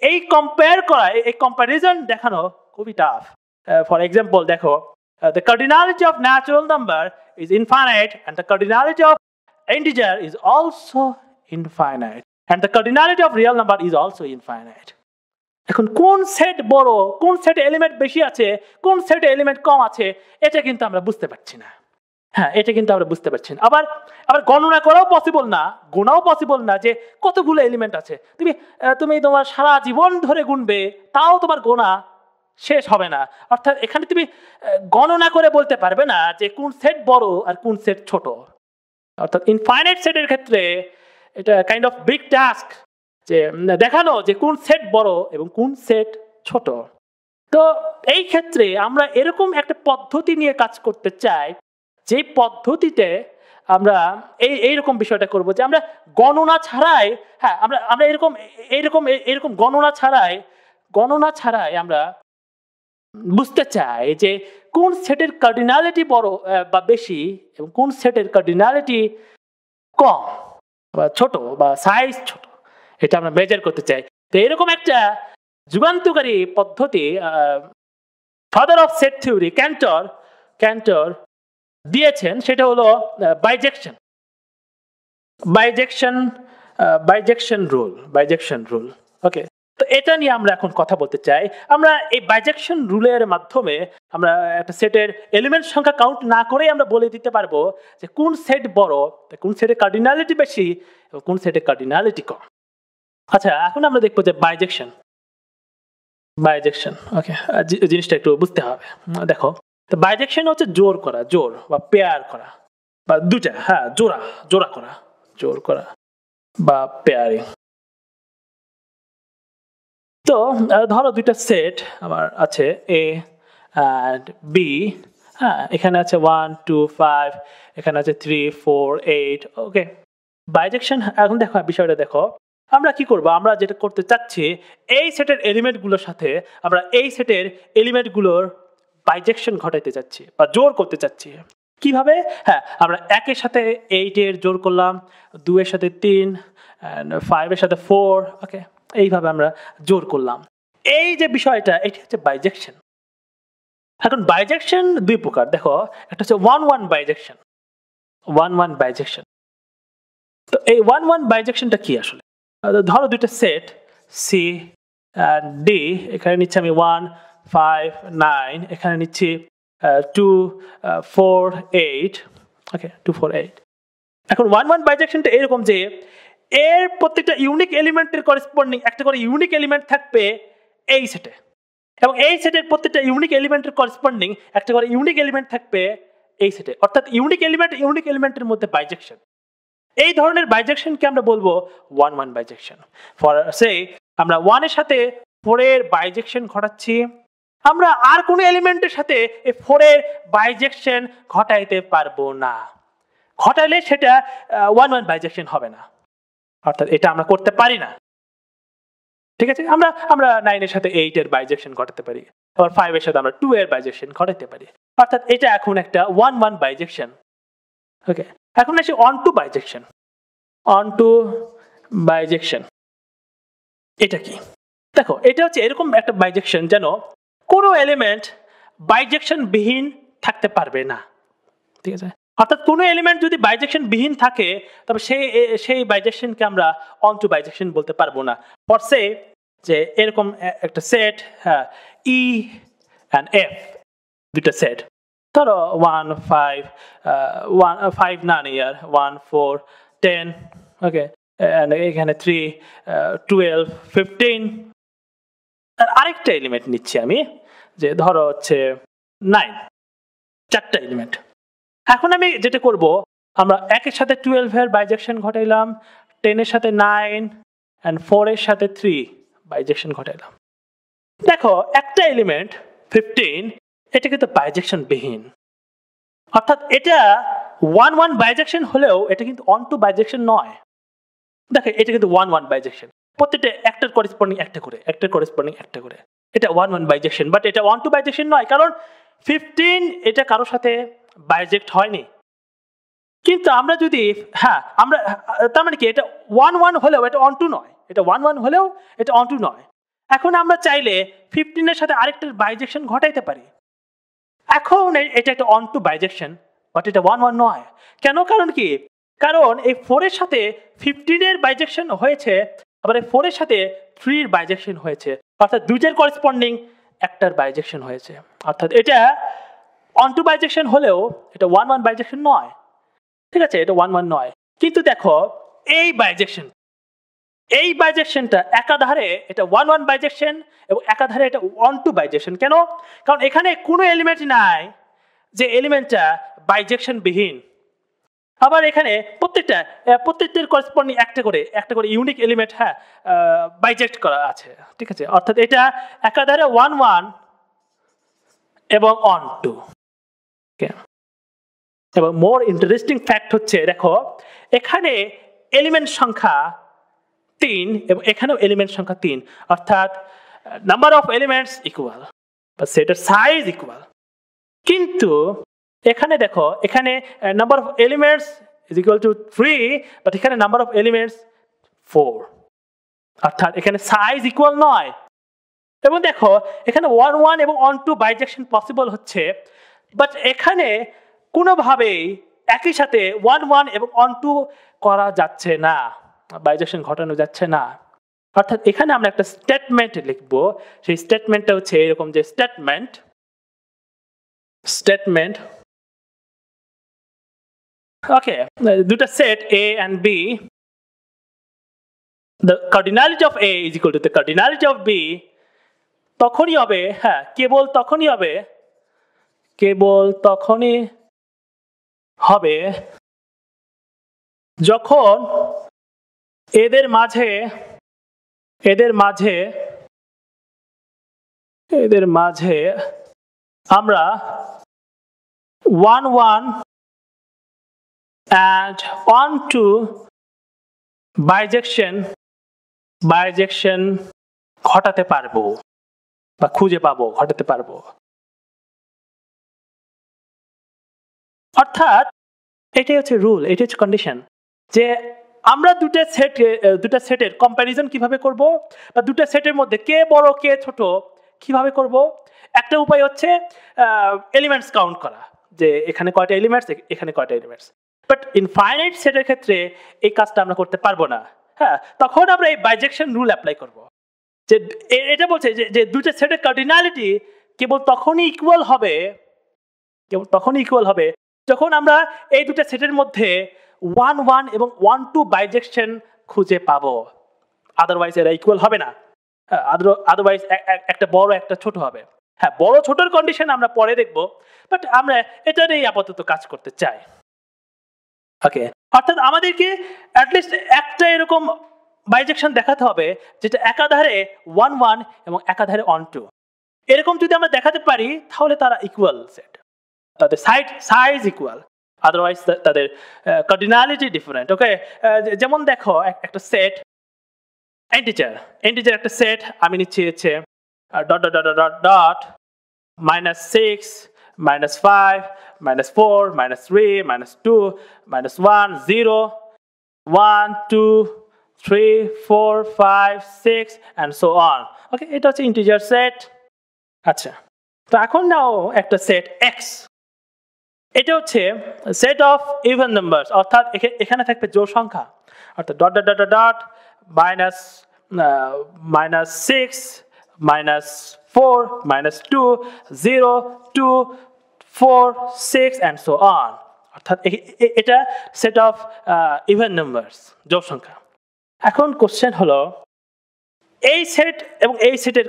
এই কম্পেয়ার করা, এই কম্প্যারিজন দেখানো খুবই টাফ। ফর এক্সাম্পল দেখো, the cardinality of natural number is infinite and the cardinality of integer is also infinite and the cardinality of real number is also infinite। এখন কোন সেট বড়, কোন সেটে এলিমেন্ট বেশি আছে, কোন সেটে এলিমেন্ট কম আছে, এটা কিন্তু আমরা বুঝতে পারছি না, হ্যাঁ, এটা কিন্তু আমরা বুঝতে পারছি না। আবার গণনা করাও পসিবল না, গোনাও পসিবল না যে কতগুলো এলিমেন্ট আছে, তুমি তোমার সারা জীবন ধরে গুনবে তাও তোমার গোনা শেষ হবে না, অর্থাৎ এখানে তুমি গণনা করে বলতে পারবে না যে কোন সেট বড় আর কোন সেট ছোট, অর্থাৎ ইনফাইনাইট সেটের ক্ষেত্রে এটা কাইন্ড অফ বিগ টাস্ক যে দেখানো যে কোন সেট বড় এবং কোন সেট ছোট। তো এই ক্ষেত্রে আমরা এরকম একটা পদ্ধতি নিয়ে কাজ করতে চাই, যে পদ্ধতিতে আমরা এইরকম বিষয়টা করব যে আমরা গণনা ছাড়াই, হ্যাঁ, আমরা এরকম গণনা ছাড়াই আমরা বুঝতে চাই যে কোন সেটের কার্ডিনালিটি বড় বা বেশি এবং কোন সেটের কার্ডিনালিটি কম বা ছোট বা সাইজ ছোট, এটা আমরা মেজার করতে চাই। তো এরকম একটা যুগান্তকারী পদ্ধতি ফাদার অফ সেট থিওরি ক্যান্টর দিয়েছেন, সেটা হলো বাইজেকশন রুল। ওকে, তো এটা নিয়ে আমরা এখন কথা বলতে চাই। আমরা এই বাইজেকশন রুলের মাধ্যমে আমরা একটা সেটের এলিমেন্ট সংখ্যা কাউন্ট না করেই আমরা বলে দিতে পারবো যে কোন সেট বড়, কোন সেটের কার্ডিনালিটি বেশি এবং কোন সেটের কার্ডিনালিটি কম। আচ্ছা, এখন আমরা দেখবো যে বাইজেকশন, ওকে, জিনিসটা একটু বুঝতে হবে। দেখো, তো বাইজেকশন হচ্ছে জোর বা পেয়ার করা বা দুটা, হ্যাঁ, জোর করা বা পেয়ারিং। তো ধরো দুইটা সেট আমার আছে এ অ্যান্ড বি, হ্যাঁ, এখানে আছে 1 2 5, এখানে আছে 3 4 8, ওকে। বাইজেকশন, এখন দেখো বিষয়টা দেখো, আমরা কি করব, আমরা যেটা করতে চাচ্ছি এই সেটের এলিমেন্টগুলোর সাথে আমরা এই সেটের এলিমেন্টগুলোর বাইজেকশন ঘটাইতে চাচ্ছি বা জোর করতে চাচ্ছি। কিভাবে? হ্যাঁ, আমরা 1 এর সাথে 8 এর জোর করলাম, 2 এর সাথে 3, অ্যান্ড 5 এর সাথে 4, ওকে, এইভাবে আমরা জোর করলাম। এই যে বিষয়টা, এটি হচ্ছে বাইজেকশন। এখন বাইজেকশন দুই প্রকার, দেখো, একটা হচ্ছে 1-1 বাইজেকশন, 1-1 বাইজেকশন। তো এই 1-1 বাইজেকশনটা কি আসলে? ধরো দুইটা সেট সি অ্যান্ড ডি, এখানে নিচ্ছি আমি 1, 5, 9, এখানে নিচ্ছি 2, 4, 8, ওকে, 2, 4, 8। এখন 1-1 বাইজেকশনটা এরকম যে এর প্রত্যেকটা ইউনিক এলিমেন্টের করেসপন্ডিং একটা করে ইউনিক এলিমেন্ট থাকবে এই সেটে, এবং এই সেটের প্রত্যেকটা ইউনিক এলিমেন্টের করেসপন্ডিং একটা করে ইউনিক এলিমেন্ট থাকবে এই সেটে, অর্থাৎ ইউনিক এলিমেন্টের মধ্যে বাইজেকশন। এই ধরনের বাইজেকশনকে আমরা বলবো 1-1 বাইজেকশন। ফর সে আমরা 1 এর সাথে 4 এর বাইজেকশন ঘটাচ্ছি, আমরা আর কোনো এলিমেন্টের সাথে এই 4 এর বাইজেকশন ঘটাইতে পারবো না, ঘটাইলে সেটা 1-1 বাইজেকশন হবে না, অর্থাৎ এটা আমরা করতে পারি না। ঠিক আছে, আমরা 9 এর সাথে 8 এর বাইজেকশন ঘটাতে পারি, আবার 5 এর সাথে আমরা 2 এর বাইজেকশন ঘটাতে পারি, অর্থাৎ এটা এখন একটা 1-1 বাইজেকশন। ওকে, এখন আসি অন-টু বাইজেকশন। অন-টু বাইজেকশন এটা কি? দেখো, এটা হচ্ছে এরকম একটা বাইজেকশন যেন কোনো এলিমেন্ট বাইজেকশন বিহীন থাকতে পারবে না। ঠিক আছে, অর্থাৎ কোনো এলিমেন্ট যদি বাইজেকশন বিহীন থাকে তবে সেই বাইজেকশনকে আমরা অন-টু বাইজেকশন বলতে পারবো না। ফর সে যে এরকম একটা সেট, হ্যাঁ, ই অ্যান্ড এফ, দুটো সেট, ধরো 1, 5, 5 নান ইয়ার, 1, 4, 10, ওকে, এখানে 3, 12, 15। আর আরেকটা এলিমেন্ট নিচ্ছি আমি, যে ধরো হচ্ছে 9, 4টা এলিমেন্ট। এখন আমি যেটা করব, আমরা 1 এর সাথে 12 এর বাইজেকশন ঘটাইলাম, 10 এর সাথে 9 অ্যান্ড 4 এর সাথে 3 বাইজেকশন ঘটাইলাম। দেখো, একটা এলিমেন্ট 15, এটা কিন্তু বাইজেকশন বিহীন, অর্থাৎ এটা 1-1 বাইজেকশন হলেও এটা কিন্তু অন-টু বাইজেকশন নয়। দেখো, এটা কিন্তু 1-1 বাইজেকশন, প্রত্যেকটা একটার করেসপন্ডিং একটা করে, একটার করেসপন্ডিং একটা করে, এটা 1-1 বাইজেকশন, বাট এটা অন-টু বাইজেকশন নয়, কারণ 15 এটা কারোর সাথে বাইজেক্ট হয়নি। কিন্তু আমরা যদি, হ্যাঁ, আমরা তার মানে কি, এটা 1-1 হলেও এটা অন-টু নয়, এটা 1-1 হলেও এটা অন-টু নয়। এখন আমরা চাইলে 15 এর সাথে আরেকটার বাইজেকশন ঘটাইতে পারি, এখন এটা একটা অন-টু বাইজেকশন, বাট এটা 1-1 নয়। কেন? কারণ কি, কারণ এই 4 এর সাথে 15 এর বাইজেকশন হয়েছে, আবার এই 4 এর সাথে 3 এর বাইজেকশন হয়েছে, অর্থাৎ দুইটার করেসপন্ডিং একটার বাইজেকশন হয়েছে, অর্থাৎ এটা অন-টু বাইজেকশন হলেও এটা 1-1 বাইজেকশন নয়। ঠিক আছে, এটা 1-1 নয়। কিন্তু দেখো, এই বাইজেকশনটা একাধারে এটা 1-1 বাইজেকশন এবং একাধারে এটা অন-টু বাইজেকশন। কেন? কারণ এখানে কোনো এলিমেন্ট নাই যে এলিমেন্টটা বাইজেকশন বিহীন, আবার এখানে প্রত্যেকটার করেসপন্ডিং একটা করে ইউনিক এলিমেন্ট, হ্যাঁ, বাইজেক্ট করা আছে। ঠিক আছে, অর্থাৎ এটা একাধারে 1-1 এবং অন-টু। এবং মোর ইন্টারেস্টিং ফ্যাক্ট হচ্ছে, দেখো, এখানে এলিমেন্ট সংখ্যা 3 এবং এখানেও এলিমেন্ট সংখ্যা 3, অর্থাৎ নাম্বার অফ এলিমেন্টস ইকুয়াল বা সেটের সাইজ ইকুয়াল। কিন্তু এখানে দেখো, এখানে number of elements is equal two 3, but এখানে নাম্বার অফ এলিমেন্টস 4, অর্থাৎ এখানে সাইজ ইকুয়াল নয়। এবং দেখো, এখানে 1-1 এবং অন-টু বাইজেকশন পসিবল হচ্ছে, বাট এখানে কোনোভাবেই একই সাথে 1-1 এবং অন-টু করা যাচ্ছে না, বাইজেকশন ঘটানো যাচ্ছে না। অর্থাৎ এখানে আমরা একটা স্টেটমেন্ট লিখবো, সেই স্টেটমেন্টটা হচ্ছে এরকম, যে স্টেটমেন্ট ওকে, দুটো set A and B, the cardinality of A is equal to the cardinality of B, তখনই হবে, হ্যাঁ, কেবল তখনই হবে যখন এদের মাঝে আমরা 1-1 and on-to বাইজেকশন ঘটাতে পারবো বা খুঁজে পাবো, ঘটাতে পারবো। অর্থাৎ এটাই হচ্ছে রুল, এটাই হচ্ছে কন্ডিশন, যে আমরা দুটা সেটের কম্প্যারিজন কিভাবে করব, বা দুটা সেটের মধ্যে কে বড় কে ছোট কিভাবে করব? একটা উপায় হচ্ছে এলিমেন্টস কাউন্ট করা, যে এখানে কয়টা এলিমেন্টস, এখানে কয়টা এলিমেন্টস। বাট ইনফাইনাইট সেটের ক্ষেত্রে এই কাজটা আমরা করতে পারবো না। হ্যাঁ, তখন আমরা এই বাইজেকশন রুল অ্যাপ্লাই করব, যে এটা বলছে যে দুটো সেটের কার্ডিনালিটি কেবল তখনই ইকুয়াল হবে যখন আমরা এই দুটো সেটের মধ্যে 1 1 এবং 1 2 বাইজেকশন খুঁজে পাবো। আদারওয়াইজ এরা ইকুয়াল হবে না। আদারওয়াইজ একটা বড় একটা ছোট হবে। হ্যাঁ, বড় ছোটর কন্ডিশন আমরা পরে দেখব, বাট আমরা এটা নিয়ে আপাতত কাজ করতে চাই। ওকে, অর্থাৎ আমাদেরকে অ্যাটলিস্ট একটা এরকম বাইজেকশন দেখাতে হবে যেটা একাধারে 1 1 এবং একাধারে 1 2, এরকম যদি আমরা দেখাতে পারি তাহলে তারা ইকুয়াল সেট, তাদের সাইজ ইকুয়াল, আদারওয়াইজ তাদের কার্ডিনালিটি ডিফারেন্ট। ওকে, যেমন দেখো একটা সেট ইন্টিজার একটা সেট আমি নিচ্ছি হচ্ছে ডট -6 -5 -4 -3 -2 -1 0 1 2 3 4 5 6 and so on. ওকে, এটা হচ্ছে ইন্টিজার সেট। আচ্ছা, তো এখন নাও একটা সেট এক্স, এটা হচ্ছে সেট অফ ইভেন নাম্বারস, অর্থাৎ এখানে থাকবে জোড় সংখ্যা, অর্থাৎ dot dot dot dot -6 -4 -2 0 2 4 6 and so on, অর্থাৎ এটা সেট অফ ইভেন নাম্বারস, জোড় সংখ্যা। এখন কোশ্চেন হলো এই সেট এবং এই সেটের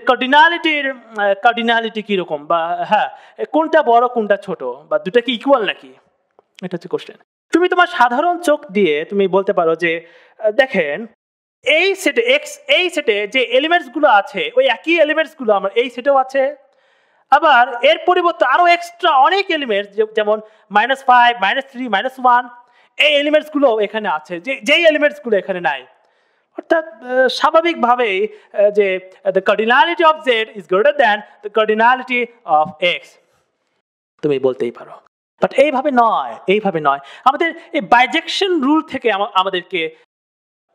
কার্ডিনালিটি কিরকম, বা হ্যাঁ কোনটা বড় কোনটা ছোট, বা দুটা কি ইকুয়াল নাকি, এটা হচ্ছে কোশ্চেন। তুমি তোমার সাধারণ চোখ দিয়ে তুমি বলতে পারো যে দেখেন এই সেটে যে এলিমেন্টস গুলো আছে ওই একই এলিমেন্টস গুলো আমার এই সেটেও আছে, আবার এর পরিবর্তে আরো এক্সট্রা অনেক এলিমেন্টস যেমন -5 -3 -1 এই এলিমেন্টস গুলো এখানে আছে, যেই এলিমেন্টস গুলো এখানে নাই। অর্থাৎ স্বাভাবিকভাবেই যে the cardinality of z is greater than the cardinality of x তুমি বলতেই পারো, বাট এইভাবে নয়। আমাদের এই বাইজেকশন রুল থেকে আমাদেরকে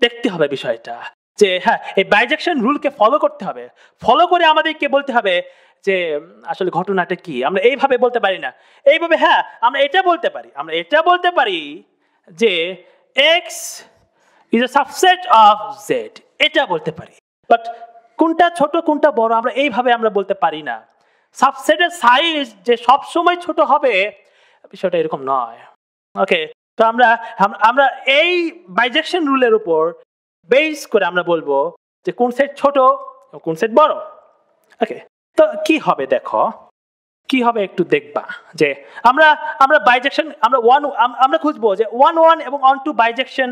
দেখতে হবে বিষয়টা, যে হ্যাঁ এই বাইজেকশন রুলকে ফলো করে আমাদেরকে বলতে হবে যে আসলে ঘটনাটা কি। আমরা এইভাবে বলতে পারি না, এইভাবে হ্যাঁ আমরা এটা বলতে পারি যে x is a subset of z, এটা বলতে পারি, বাট কোনটা ছোট কোনটা বড় আমরা এইভাবে আমরা বলতে পারি না। সাবসেটের সাইজ যে সব সময় ছোট হবে বিষয়টা এরকম নয়। ওকে, তো আমরা এই বাইজেকশন রুলের উপর বেস করে আমরা বলবো যে কোন সেট ছোট কোন সেট বড়। ওকে, তো কি হবে দেখো, কি হবে একটু দেখবা, যে আমরা বাইজেকশন আমরা খুঁজবো যে 1 1 এবং 1 2 বাইজেকশন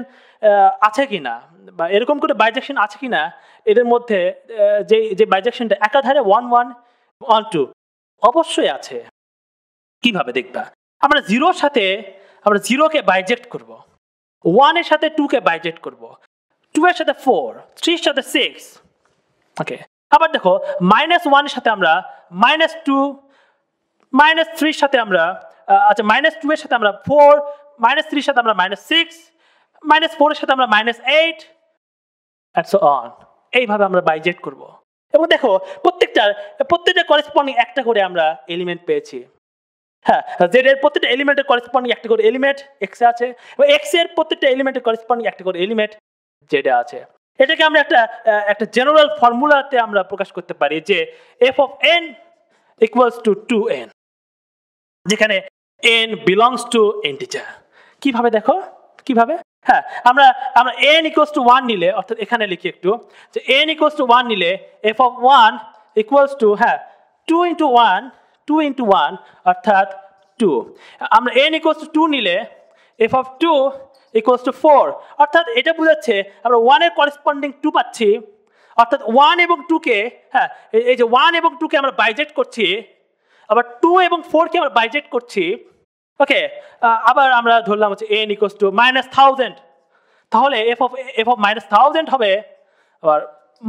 আছে কিনা, বা এরকম করে বাইজেকশন আছে কিনা এদের মধ্যে, যে বাইজেকশনটা একাধারে 1 1 1 2 অবশ্যই আছে। কিভাবে দেখবা, আমরা 0 কে বাইজেক্ট করব, 1 এর সাথে 2 কে বাইজেক্ট করব, 2 এর সাথে 4, 3 এর সাথে 6। ওকে, আবার দেখো -1 এর সাথে আমরা -2, -3 এর সাথে আমরা আচ্ছা -2 এর সাথে আমরা 4, -3 এর সাথে আমরা -6, -4 এর সাথে আমরা -8 and so on, এইভাবে আমরা বাইজেক্ট করব। এবং দেখো প্রত্যেকটা করেসপন্ডিং একটা করে আমরা এলিমেন্ট পেয়েছি। হ্যাঁ, z এর প্রত্যেকটা এলিমেন্টের করেসপন্ডিং একটা করে এলিমেন্ট x এ আছে, এবং x এর প্রত্যেকটা এলিমেন্টের করেসপন্ডিং একটা করে এলিমেন্ট z এ আছে। এটাকে আমরা একটা জেনারেল ফর্মুলাতে আমরা প্রকাশ করতে পারি যে f of n equals to 2n, যেখানে n belongs to integer। কিভাবে দেখো, কিভাবে, হ্যাঁ আমরা n equals to 1 নিলে, অর্থাৎ এখানে লিখি একটু যে n equals to 1 নিলে f of 1 equals to 2 into 1 অর্থাৎ 2। আমরা n equals to 2 নিলে f of 2 equals to 4, অর্থাৎ এটা বোঝাচ্ছে আমরা 1 এর করেসপন্ডিং 2 পাচ্ছি, অর্থাৎ 1 এবং 2 কে হ্যাঁ এই যে 1 এবং 2 কে আমরা বাইজেক্ট করছি, আবার 2 এবং 4 কে আমরা বাইজেক্ট করছি। ওকে, আবার আমরা ধরলাম হচ্ছে n equals to -1000, তাহলে f of -1000 হবে আবার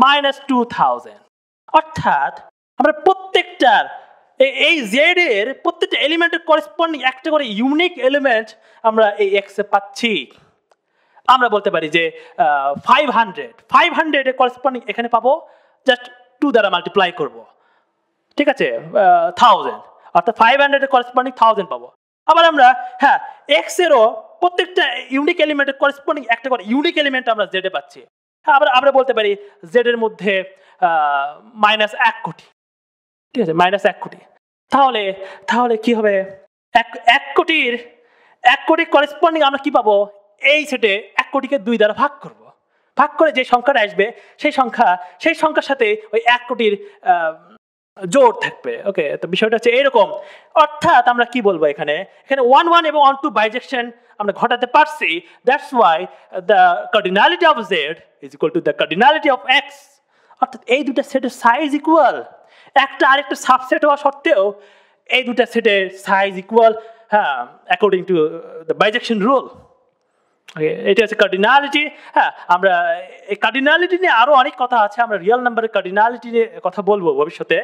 -2000। অর্থাৎ আমরা প্রত্যেকটার এই z এর প্রত্যেকটা এলিমেন্টের করেসপন্ডিং একটা করে ইউনিক এলিমেন্ট আমরা এই x এ পাচ্ছি। আমরা বলতে পারি যে 500 এর করেসপন্ডিং এখানে পাবো জাস্ট 2 দ্বারা মাল্টিপ্লাই করব, ঠিক আছে, 1000, অর্থাৎ 500 এর করেসপন্ডিং 1000 পাবো। আবার আমরা হ্যাঁ এক্স এরও প্রত্যেকটা ইউনিক এলিমেন্টের করেসপন্ডিং একটা করে ইউনিক এলিমেন্ট আমরা জেডে পাচ্ছি। হ্যাঁ আবার আমরা বলতে পারি জেড এর মধ্যে -1 কোটি, ঠিক আছে, -1 কোটি। তাহলে তাহলে কি হবে, 1 কোটির করেসপন্ডিং আমরা কি পাবো, এই সেটে 1 কোটিকে 2 দ্বারা ভাগ করব, ভাগ করে যে সংখ্যাটা আসবে সেই সংখ্যার সাথে ওই 1 কোটির জোড় থাকবে। ওকে, তো বিষয়টা হচ্ছে এইরকম। অর্থাৎ আমরা কি বলবো, এখানে 1 এবং 1 বাইজেকশন আমরা ঘটাতে পারছি। That's why the cardinality of Z is equal to the cardinality of x. অর্থাৎ এই দুটা সেটের সাইজ ইকুয়াল, একটা আরেকটা সাবসেট হওয়া সত্ত্বেও এই দুটা সেটের সাইজ ইকুয়াল, হ্যাঁ, অ্যাকর্ডিং টু দ্য বাইজেকশন রুল। এটা হচ্ছে কার্ডিনালিটি। হ্যাঁ, আমরা এই কার্ডিনালিটি নিয়ে আরো অনেক কথা আছে, আমরা রিয়েল নাম্বারের কার্ডিনালিটি নিয়ে কথা বলবো ভবিষ্যতে।